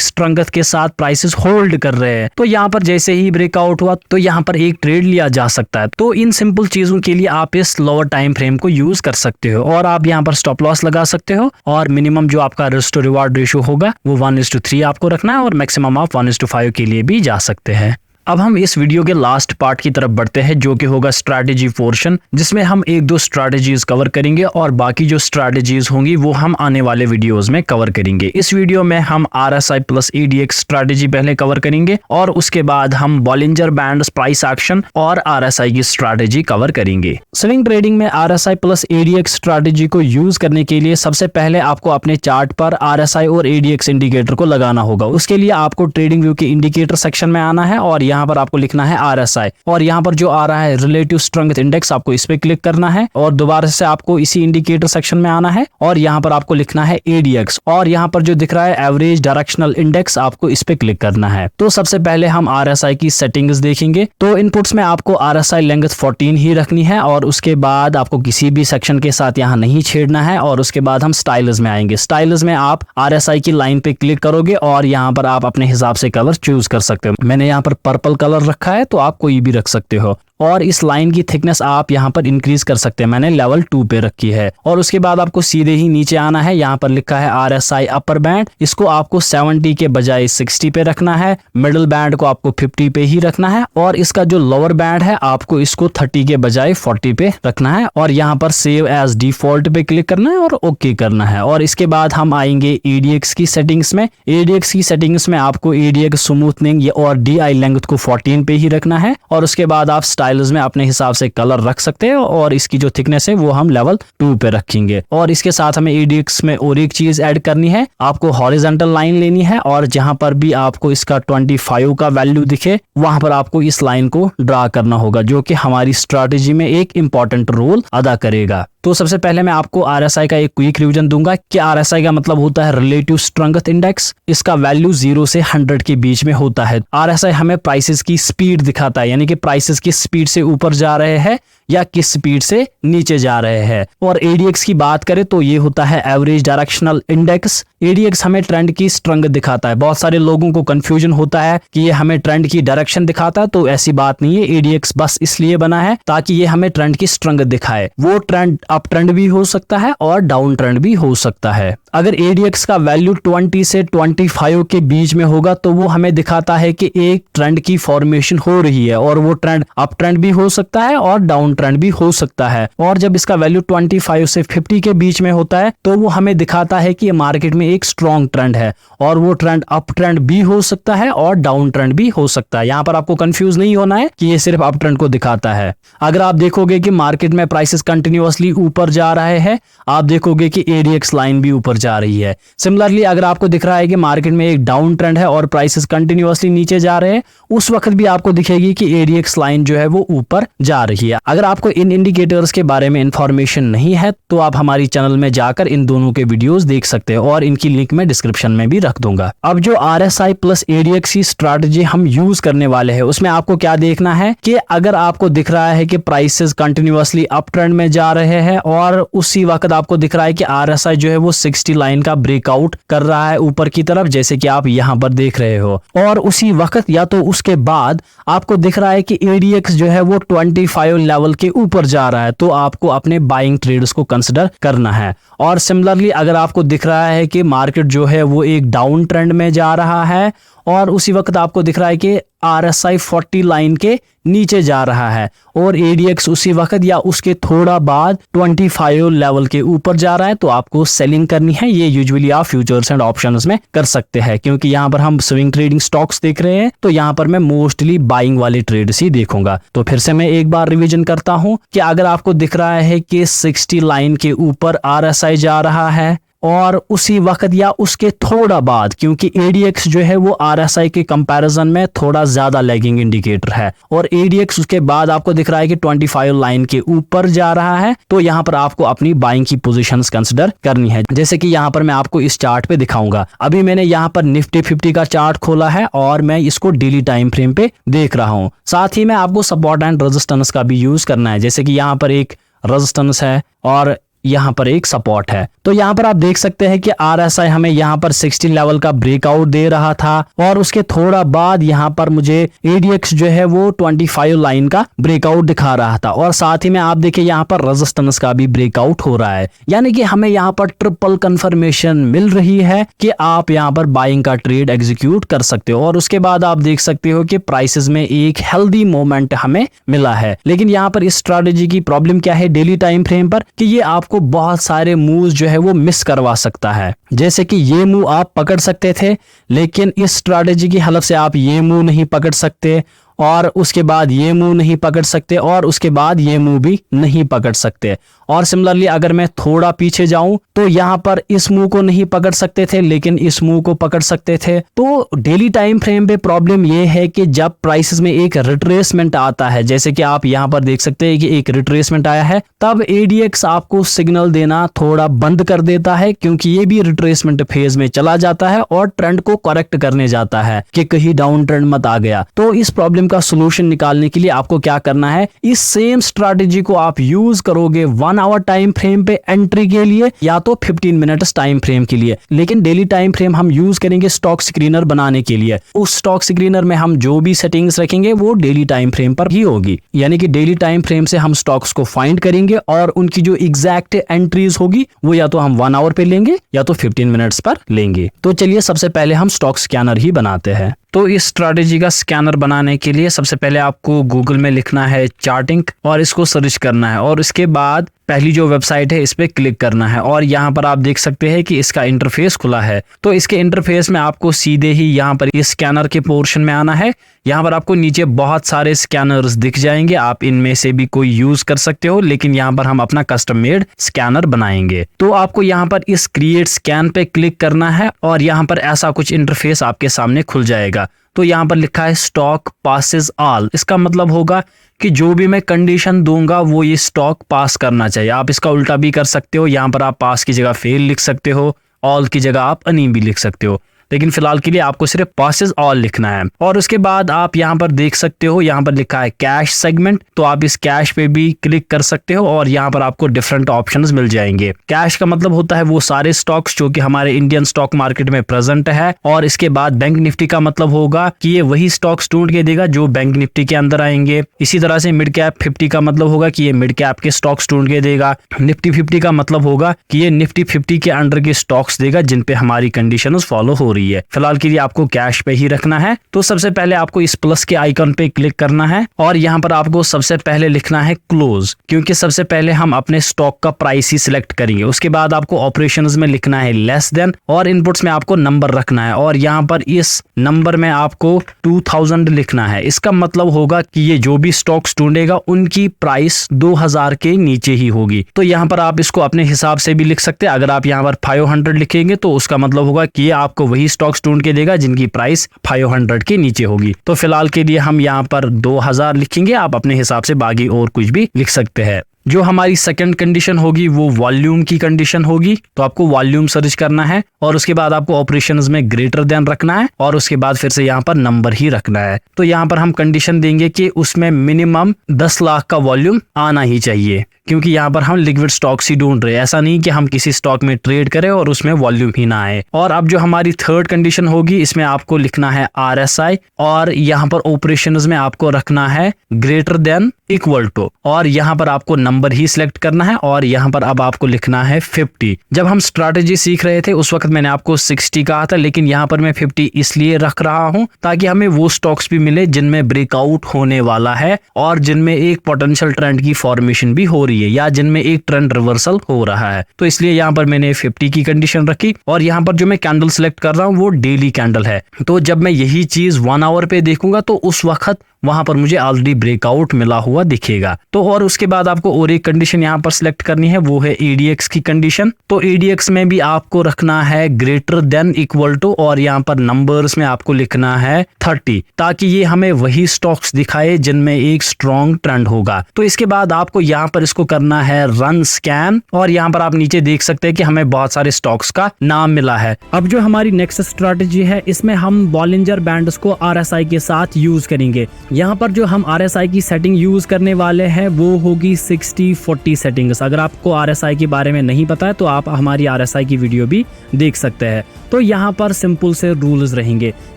स्ट्रेंथ के साथ प्राइसेस होल्ड कर रहे हैं, तो यहाँ पर जैसे ही ब्रेकआउट हुआ तो यहाँ पर एक ट्रेड लिया जा सकता है। तो इन सिंपल चीजों के लिए आप इस लोअर टाइम फ्रेम को यूज कर सकते हो और आप यहाँ पर स्टॉप लॉस लगा सकते हो। और मिनिमम जो आपका रिस्क टू रिवार्ड रेशियो होगा वो 1:3 आपको रखना है और मैक्सिमम आप 1:5 के लिए भी जा सकते हैं। अब हम इस वीडियो के लास्ट पार्ट की तरफ बढ़ते हैं जो कि होगा स्ट्रैटेजी पोर्शन, जिसमें हम 1-2 स्ट्रैटेजीज कवर करेंगे और बाकी जो स्ट्रैटेजीज होंगी वो हम आने वाले वीडियोस में कवर करेंगे। इस वीडियो में हम RSI प्लस ADX स्ट्रैटेजी पहले कवर करेंगे और उसके बाद हम बॉलिंजर बैंड्स प्राइस एक्शन और RSI की स्ट्रैटेजी कवर करेंगे। स्विंग ट्रेडिंग में RSI प्लस ADX स्ट्रैटेजी को यूज करने के लिए सबसे पहले आपको अपने चार्ट पर RSI और ADX इंडिकेटर को लगाना होगा। उसके लिए आपको ट्रेडिंग व्यू के इंडिकेटर सेक्शन में आना है और यहाँ पर आपको लिखना है RSI, और यहाँ पर जो आ रहा है रिलेटिव स्ट्रेंथ इंडेक्स, आपको इस पे क्लिक करना है और दोबारा से आपको इसी इंडिकेटर सेक्शन में आना है और यहाँ पर आपको लिखना है ADX, और यहाँ पर जो दिख रहा है एवरेज डायरेक्शनल इंडेक्स, आपको इस पे क्लिक करना है। तो सबसे पहले हम RSI की सेटिंग्स देखेंगे। तो इनपुट्स में आपको RSI लेंथ 14 ही रखनी है और उसके बाद आपको किसी भी सेक्शन के साथ यहाँ नहीं छेड़ना है, और उसके बाद हम स्टाइल्स में आएंगे। स्टाइल्स में आप RSI की लाइन पे क्लिक करोगे और यहाँ पर आप अपने हिसाब से कलर चूज कर सकते हो। मैंने यहाँ पर पर्पल कलर रखा है, तो आप कोई भी रख सकते हो, और इस लाइन की थिकनेस आप यहाँ पर इंक्रीज कर सकते हैं। मैंने लेवल 2 पे रखी है, और उसके बाद आपको सीधे ही नीचे आना है। यहाँ पर लिखा है RSI अपर बैंड, इसको आपको 70 के बजाय 60 पे रखना है। मिडिल बैंड को आपको 50 पे ही रखना है, और इसका जो लोअर बैंड है आपको इसको 30 के बजाय 40 पे रखना है, और यहाँ पर सेव एज डिफॉल्ट पे क्लिक करना है और ओके करना है। और इसके बाद हम आएंगे ADX की सेटिंग्स में। ADX की सेटिंग्स में आपको ADX स्मूथनिंग और DI लेंथ को 14 पे ही रखना है, और उसके बाद आप स्टाइल्स में अपने हिसाब से कलर रख सकते हो, और इसकी जो थिकनेस है वो हम लेवल 2 पे रखेंगे। और इसके साथ हमें ADX में और एक चीज ऐड करनी है, आपको हॉरिजॉन्टल लाइन लेनी है, और जहां पर भी आपको इसका 25 का वैल्यू दिखे वहां पर आपको इस लाइन को ड्रा करना होगा, जो कि हमारी स्ट्रैटेजी में एक इंपॉर्टेंट रोल अदा करेगा। तो सबसे पहले मैं आपको RSI का एक क्विक रिवीजन दूंगा कि RSI का मतलब होता है रिलेटिव स्ट्रेंथ इंडेक्स। इसका वैल्यू 0 से 100 के बीच में होता है। RSI हमें प्राइसेस की स्पीड दिखाता है, यानी कि प्राइसेस किस स्पीड से ऊपर जा रहे हैं या किस स्पीड से नीचे जा रहे हैं। और ADX की बात करें तो ये होता है एवरेज डायरेक्शनल इंडेक्स। ADX हमें ट्रेंड की स्ट्रेंथ दिखाता है। बहुत सारे लोगों को कंफ्यूजन होता है कि ये हमें ट्रेंड की डायरेक्शन दिखाता है, तो ऐसी बात नहीं है। ADX बस इसलिए बना है ताकि ये हमें ट्रेंड की स्ट्रेंथ दिखाए। वो ट्रेंड अप ट्रेंड भी हो सकता है और डाउन ट्रेंड भी हो सकता है। अगर ADX का वैल्यू 20 से 25 के बीच में होगा तो वो हमें दिखाता है कि एक ट्रेंड की फॉर्मेशन हो रही है, और वो ट्रेंड अप ट्रेंड भी हो सकता है और डाउन ट्रेंड भी हो सकता है। और जब इसका वैल्यू 25 से 50 के बीच में होता है तो वो हमें दिखाता है कि मार्केट में एक स्ट्रॉन्ग ट्रेंड है, और वो ट्रेंड अप ट्रेंड भी हो सकता है और डाउन ट्रेंड भी हो सकता है। यहाँ पर आपको कंफ्यूज नहीं होना है कि ये सिर्फ अप ट्रेंड को दिखाता है। अगर आप देखोगे कि मार्केट में प्राइसेस कंटिन्यूअसली ऊपर जा रहे हैं, आप देखोगे कि ADX लाइन भी ऊपर जा रही है। सिमिलरली अगर आपको दिख रहा है कि मार्केट में एक डाउन ट्रेंड है और प्राइसेस कंटिन्यूअसली नीचे जा रहे हैं, उस वक्त भी आपको दिखेगी कि ADX लाइन जो है वो ऊपर जा रही है। अगर आपको इन इंडिकेटर्स के बारे में इंफॉर्मेशन नहीं है तो आप हमारी चैनल में जाकर इन दोनों के वीडियोस देख सकते हो, और इनकी लिंक मैं डिस्क्रिप्शन में भी रख दूंगा। अब जो RSI प्लस ADX की स्ट्रैटेजी हम यूज करने वाले हैं उसमें आपको क्या देखना है कि अगर आपको दिख रहा है कि प्राइसेस कंटिन्यूअसली अप ट्रेंड में जा रहे हैं और उसी वक्त आपको दिख रहा है कि RSI जो है वो 60 लाइन का ब्रेकआउट कर रहा है ऊपर की तरफ, जैसे कि आप यहाँ पर देख रहे हो, और उसी वक्त या तो उसके बाद आपको दिख रहा है कि ADX जो है वो 25 लेवल के ऊपर जा रहा है, तो आपको अपने बाइंग ट्रेड्स को कंसिडर करना है। और सिमिलरली अगर आपको दिख रहा है कि मार्केट जो है वो एक डाउन ट्रेंड में जा रहा है और उसी वक्त आपको दिख रहा है कि RSI 40 लाइन के नीचे जा रहा है और ADX उसी वक्त या उसके थोड़ा बाद 25 लेवल के ऊपर जा रहा है, तो आपको सेलिंग करनी है। ये यूजुअली आप फ्यूचर्स एंड ऑप्शंस में कर सकते हैं, क्योंकि यहाँ पर हम स्विंग ट्रेडिंग स्टॉक्स देख रहे हैं, तो यहाँ पर मैं मोस्टली बाइंग वाले ट्रेड्स ही देखूंगा। तो फिर से मैं एक बार रिवीजन करता हूँ कि अगर आपको दिख रहा है कि 60 लाइन के ऊपर RSI जा रहा है और उसी वक्त या उसके थोड़ा बाद, क्योंकि ADX जो है वो RSI के कंपैरिजन में थोड़ा ज्यादा लैगिंग इंडिकेटर है, और ADX उसके बाद आपको दिख रहा है कि 25 लाइन के ऊपर जा रहा है, तो यहाँ पर आपको अपनी बाइंग की पोजीशंस कंसिडर करनी है। जैसे कि यहाँ पर मैं आपको इस चार्ट पे दिखाऊंगा। अभी मैंने यहाँ पर निफ्टी 50 का चार्ट खोला है और मैं इसको डेली टाइम फ्रेम पे देख रहा हूँ। साथ ही में आपको सपोर्ट एंड रेजिस्टेंस का भी यूज करना है, जैसे कि यहाँ पर एक रेजिस्टेंस है और यहाँ पर एक सपोर्ट है। तो यहाँ पर आप देख सकते हैं कि RSI हमें यहाँ पर 60 लेवल का ब्रेकआउट दे रहा था और उसके थोड़ा बाद यहाँ पर मुझे ADX जो है वो 25 लाइन का ब्रेकआउट दिखा रहा था, और साथ ही में आप देखिए यहाँ पर रेजिस्टेंस का भी ब्रेकआउट हो रहा है। यानी कि हमें यहाँ पर ट्रिपल कंफर्मेशन मिल रही है कि आप यहाँ पर बाइंग का ट्रेड एग्जीक्यूट कर सकते हो, और उसके बाद आप देख सकते हो कि प्राइसेस में एक हेल्दी मोमेंट हमें मिला है। लेकिन यहाँ पर इस स्ट्रैटेजी की प्रॉब्लम क्या है डेली टाइम फ्रेम पर, कि ये आपको बहुत सारे मूव्स जो है वो मिस करवा सकता है। जैसे कि ये मूव आप पकड़ सकते थे, लेकिन इस स्ट्रैटेजी की हेल्प से आप ये मूव नहीं पकड़ सकते, और उसके बाद ये मूव नहीं पकड़ सकते और उसके बाद ये मूव भी नहीं पकड़ सकते। और सिमिलरली अगर मैं थोड़ा पीछे जाऊं तो यहाँ पर इस मूव को नहीं पकड़ सकते थे लेकिन इस मूव को पकड़ सकते थे। तो डेली टाइम फ्रेम पे प्रॉब्लम ये है कि जब प्राइसेस में एक रिट्रेसमेंट आता है, जैसे कि आप यहाँ पर देख सकते हैं कि एक रिट्रेसमेंट आया है, तब एडीएक्स आपको सिग्नल देना थोड़ा बंद कर देता है क्योंकि ये भी रिट्रेसमेंट फेज में चला जाता है और ट्रेंड को करेक्ट करने जाता है कि कहीं डाउन ट्रेंड मत आ गया। तो इस प्रॉब्लम का सोल्यूशन निकालने के लिए आपको क्या करना है, इस सेम स्ट्रैटेजी को आप यूज करोगे 1 आवर टाइम फ्रेम पे एंट्री के लिए या तो 15 मिनट्स टाइम फ्रेम के लिए। लेकिन डेली टाइम फ्रेम हम यूज करेंगे स्टॉक स्क्रीनर बनाने के लिए। उस स्टॉक स्क्रीनर में हम जो भी सेटिंग्स रखेंगे वो डेली टाइम फ्रेम पर ही होगी, यानी कि डेली टाइम फ्रेम से हम स्टॉक्स को फाइंड करेंगे और उनकी जो एग्जैक्ट एंट्रीज होगी वो या तो हम 1 आवर पे लेंगे या तो 15 मिनट्स पर लेंगे। तो चलिए सबसे पहले हम स्टॉक स्कैनर ही बनाते हैं। तो इस स्ट्रैटेजी का स्कैनर बनाने के लिए सबसे पहले आपको गूगल में लिखना है चार्टिंग और इसको सर्च करना है और इसके बाद पहली जो वेबसाइट है इस पे क्लिक करना है और यहाँ पर आप देख सकते हैं कि इसका इंटरफेस खुला है। तो इसके इंटरफेस में आपको सीधे ही यहाँ पर इस स्कैनर के पोर्शन में आना है। यहाँ पर आपको नीचे बहुत सारे स्कैनर्स दिख जाएंगे, आप इनमें से भी कोई यूज कर सकते हो, लेकिन यहाँ पर हम अपना कस्टम मेड स्कैनर बनाएंगे। तो आपको यहाँ पर इस क्रिएट स्कैन पे क्लिक करना है और यहाँ पर ऐसा कुछ इंटरफेस आपके सामने खुल जाएगा। तो यहाँ पर लिखा है स्टॉक पासेस ऑल, इसका मतलब होगा कि जो भी मैं कंडीशन दूंगा वो ये स्टॉक पास करना चाहिए। आप इसका उल्टा भी कर सकते हो, यहाँ पर आप पास की जगह फेल लिख सकते हो, ऑल की जगह आप अनी भी लिख सकते हो, लेकिन फिलहाल के लिए आपको सिर्फ पासेस ऑल लिखना है। और उसके बाद आप यहाँ पर देख सकते हो यहाँ पर लिखा है कैश सेगमेंट, तो आप इस कैश पे भी क्लिक कर सकते हो और यहाँ पर आपको डिफरेंट ऑप्शंस मिल जाएंगे। कैश का मतलब होता है वो सारे स्टॉक्स जो कि हमारे इंडियन स्टॉक मार्केट में प्रेजेंट है। और इसके बाद बैंक निफ्टी का मतलब होगा कि ये वही स्टॉक्स ढूंढ के देगा जो बैंक निफ्टी के अंदर आएंगे। इसी तरह से मिड कैप 50 का मतलब होगा कि ये मिड कैप के स्टॉक्स ढूंढ के देगा। निफ्टी 50 का मतलब होगा कि ये निफ्टी 50 के अंडर के स्टॉक्स देगा जिन पे हमारी कंडीशन फॉलो हो रही है। फिलहाल के लिए आपको कैश पे ही रखना है। तो सबसे पहले आपको इस प्लस के आइकन पे क्लिक करना है और यहाँ पर आपको सबसे पहले लिखना है क्लोज, क्योंकि सबसे पहले हम अपने स्टॉक का प्राइस ही सिलेक्ट करेंगे। उसके बाद आपको ऑपरेशंस में लिखना है लेस देन और इनपुट्स में आपको नंबर रखना है और यहाँ पर इस नंबर में आपको 2000 लिखना है। इसका मतलब होगा कि ये जो भी स्टॉक्स ढूंढेगा उनकी प्राइस 2000 के नीचे ही होगी। तो यहाँ पर आप इसको अपने हिसाब से भी लिख सकते हैं। अगर आप यहाँ पर 500 लिखेंगे तो उसका मतलब होगा कि ये आपको वही स्टॉक्स ढूंढ के देगा जिनकी प्राइस 500 के नीचे होगी। तो फिलहाल के लिए हम यहाँ पर 2000 लिखेंगे, आप अपने हिसाब से बाकी और कुछ भी लिख सकते हैं। जो हमारी सेकंड कंडीशन होगी वो वॉल्यूम की कंडीशन होगी, तो आपको वॉल्यूम सर्च करना है और उसके बाद आपको ऑपरेशंस में ग्रेटर देन रखना है और उसके बाद फिर से यहाँ पर नंबर ही रखना है। तो यहाँ पर हम कंडीशन देंगे कि उसमें मिनिमम 10 लाख का वॉल्यूम आना ही चाहिए, क्योंकि यहाँ पर हम लिक्विड स्टॉक्स ही ढूंढ रहे हैं। ऐसा नहीं कि हम किसी स्टॉक में ट्रेड करें और उसमें वॉल्यूम ही ना आए। और अब जो हमारी थर्ड कंडीशन होगी इसमें आपको लिखना है RSI और यहाँ पर ऑपरेशंस में आपको रखना है ग्रेटर देन इक्वल टू और यहाँ पर आपको नंबर ही सिलेक्ट करना है और यहाँ पर अब आपको लिखना है 50। जब हम स्ट्रैटेजी सीख रहे थे उस वक्त मैंने आपको 60 कहा था, लेकिन यहाँ पर मैं 50 इसलिए रख रहा हूँ ताकि हमें वो स्टॉक्स भी मिले जिनमें ब्रेकआउट होने वाला है और जिनमें एक पोटेंशियल ट्रेंड की फॉर्मेशन भी हो रही है या जिनमें एक ट्रेंड रिवर्सल हो रहा है। तो इसलिए यहाँ पर मैंने 50 की कंडीशन रखी और यहाँ पर जो मैं कैंडल सिलेक्ट कर रहा हूँ वो डेली कैंडल है। तो जब मैं यही चीज 1 आवर पे देखूंगा तो उस वक्त वहां पर मुझे ऑलरेडी ब्रेकआउट मिला हुआ दिखेगा। तो और उसके बाद आपको और एक कंडीशन यहाँ पर सिलेक्ट करनी है, वो है एडीएक्स की कंडीशन। तो एडीएक्स में भी आपको रखना है ग्रेटर देन इक्वल टू और यहाँ पर नंबर्स में आपको लिखना है 30, ताकि ये हमें वही स्टॉक्स दिखाए जिनमें एक स्ट्रॉन्ग ट्रेंड होगा। तो इसके बाद आपको यहाँ पर इसको करना है रन स्कैन और यहाँ पर आप नीचे देख सकते हैं कि हमें बहुत सारे स्टॉक्स का नाम मिला है। अब जो हमारी नेक्स्ट स्ट्रैटेजी है इसमें हम बॉलिंजर बैंड्स को RSI के साथ यूज करेंगे। यहाँ पर जो हम RSI की सेटिंग यूज करने वाले हैं वो होगी 60-40 सेटिंग्स। अगर आपको RSI के बारे में नहीं पता है तो आप हमारी RSI की वीडियो भी देख सकते हैं। तो यहाँ पर सिंपल से रूल्स रहेंगे।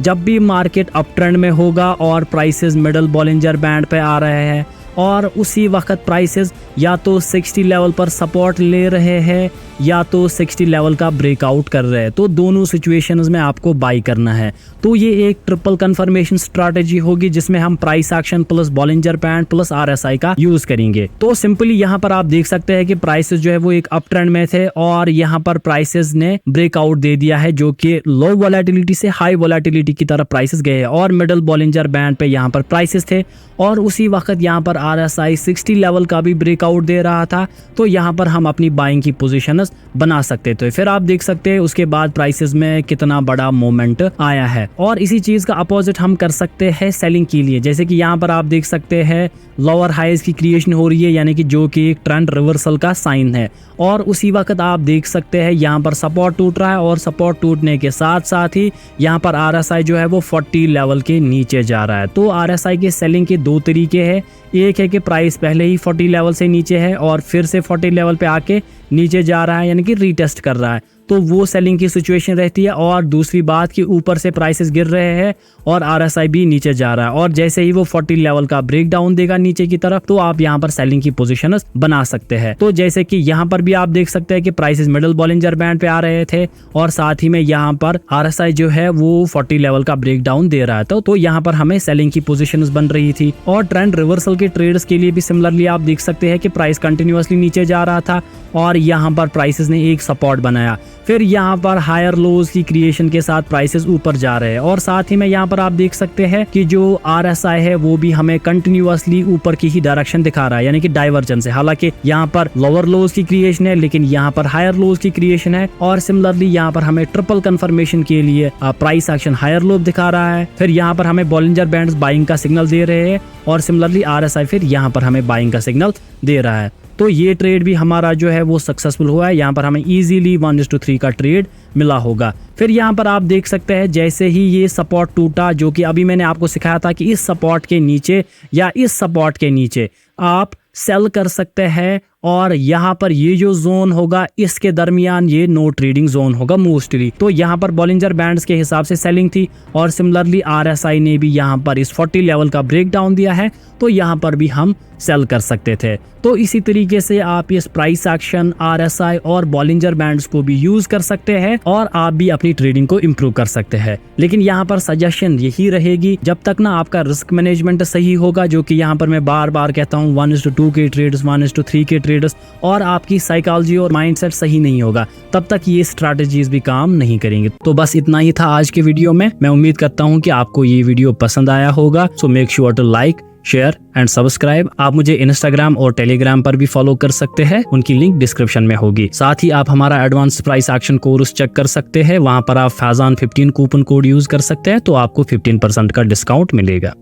जब भी मार्केट अप ट्रेंड में होगा और प्राइसेस मिडल बॉलिंजर बैंड पे आ रहे हैं और उसी वक्त प्राइसेस या तो 60 लेवल पर सपोर्ट ले रहे हैं या तो 60 लेवल का ब्रेकआउट कर रहे हैं, तो दोनों सिचुएशंस में आपको बाई करना है। तो ये एक ट्रिपल कंफर्मेशन स्ट्रैटेजी होगी जिसमें हम price action plus Bollinger band plus RSI का यूज करेंगे। तो सिंपली यहाँ पर आप देख सकते हैं कि प्राइसेस जो है वो एक अप ट्रेंड में थे और यहाँ पर प्राइसेस ने ब्रेकआउट दे दिया है जो कि लो वोलेटिलिटी से हाई वोलेटिलिटी की तरफ प्राइसेस गए हैं और मिडिल बॉलिंजर बैंड पे यहाँ पर प्राइसेस थे और उसी वक्त यहाँ पर RSI 60 लेवल का भी ब्रेकआउट दे रहा था। तो यहाँ पर हम अपनी बाइंग की पोजीशंस बना सकते थे। फिर आप देख सकते हैं उसके बाद प्राइसेस में कितना बड़ा मोमेंट आया है। और इसी चीज का अपोजिट हम कर सकते हैं सेलिंग के लिए, जैसे कि यहाँ पर आप देख सकते हैं लोअर हाइज की क्रिएशन हो रही है, यानी कि जो कि एक ट्रेंड रिवर्सल का साइन है। और उसी वक्त आप देख सकते हैं यहाँ पर सपोर्ट टूट रहा है और सपोर्ट टूटने के साथ साथ ही यहाँ पर RSI जो है वो 40 लेवल के नीचे जा रहा है। तो RSI के सेलिंग के दो तरीके हैं, एक है कि प्राइस पहले ही 40 लेवल से नीचे है और फिर से 40 लेवल पे आके नीचे जा रहा है, यानी कि रीटेस्ट कर रहा है, तो वो सेलिंग की सिचुएशन रहती है। और दूसरी बात कि ऊपर से प्राइसेस गिर रहे हैं और RSI भी नीचे जा रहा है और जैसे ही वो 40 लेवल का ब्रेक डाउन देगा नीचे की तरफ तो आप यहाँ पर सेलिंग की पोजीशन बना सकते हैं। तो जैसे कि यहाँ पर भी आप देख सकते हैं कि प्राइसेस मिडिल बॉलिंजर बैंड पे आ रहे थे और साथ ही में यहाँ पर RSI जो है वो 40 लेवल का ब्रेक डाउन दे रहा था, तो यहाँ पर हमें सेलिंग की पोजीशन बन रही थी। और ट्रेंड रिवर्सल के ट्रेड्स के लिए भी सिमिलरली आप देख सकते हैं कि प्राइस कंटिन्यूअसली नीचे जा रहा था और यहाँ पर प्राइसेस ने एक सपोर्ट बनाया, फिर यहाँ पर हायर लोज की क्रिएशन के साथ प्राइसेस ऊपर जा रहे हैं और साथ ही में यहाँ पर आप देख सकते हैं कि जो RSI है वो भी हमें कंटिन्यूअसली ऊपर की ही डायरेक्शन दिखा रहा है, यानी कि डाइवर्जेंस है। हालांकि यहाँ पर लोअर लोज की क्रिएशन है लेकिन यहाँ पर हायर लोज की क्रिएशन है और सिमिलरली यहाँ पर हमें ट्रिपल कंफर्मेशन के लिए प्राइस एक्शन हायर लो दिखा रहा है। फिर यहाँ पर हमें बॉलिंजर बैंड्स बाइंग का सिग्नल दे रहे हैं और सिमिलरली RSI फिर यहाँ पर हमें बाइंग का सिग्नल दे रहा है। तो ये ट्रेड भी हमारा जो है वो सक्सेसफुल हुआ है, यहाँ पर हमें इजीली 1:3 का ट्रेड मिला होगा। फिर यहाँ पर आप देख सकते हैं जैसे ही ये सपोर्ट टूटा, जो कि अभी मैंने आपको सिखाया था कि इस सपोर्ट के नीचे या इस सपोर्ट के नीचे आप सेल कर सकते हैं और यहाँ पर ये जो जोन होगा इसके दरमियान ये नो ट्रेडिंग जोन होगा मोस्टली। तो यहाँ पर बॉलिंजर बैंड्स के हिसाब से सेलिंग थी और सिमिलरली RSI ने भी यहाँ पर इस 40 लेवल का ब्रेक डाउन दिया है, तो यहाँ पर भी हम सेल कर सकते थे। तो इसी तरीके से आप इस प्राइस एक्शन, RSI और बॉलिंजर बैंड्स को भी यूज कर सकते हैं और आप भी अपनी ट्रेडिंग को इम्प्रूव कर सकते हैं। लेकिन यहाँ पर सजेशन यही रहेगी, जब तक ना आपका रिस्क मैनेजमेंट सही होगा, जो कि यहाँ पर मैं बार बार कहता हूँ 1:2 के ट्रेड्स, 1:3 के ट्रेड्स, और आपकी साइकोलॉजी और माइंडसेट सही नहीं होगा, तब तक ये स्ट्रैटेजीज भी काम नहीं करेंगे। तो बस इतना ही था आज के वीडियो में। मैं उम्मीद करता हूँ कि आपको ये वीडियो पसंद आया होगा। So make sure to like, share and subscribe. आप मुझे इंस्टाग्राम और टेलीग्राम पर भी फॉलो कर सकते हैं, उनकी लिंक डिस्क्रिप्शन में होगी। साथ ही आप हमारा advance price action course check कर सकते हैं, वहां पर आप फैजान 15 कूपन कोड यूज कर सकते हैं तो आपको 15% का डिस्काउंट मिलेगा।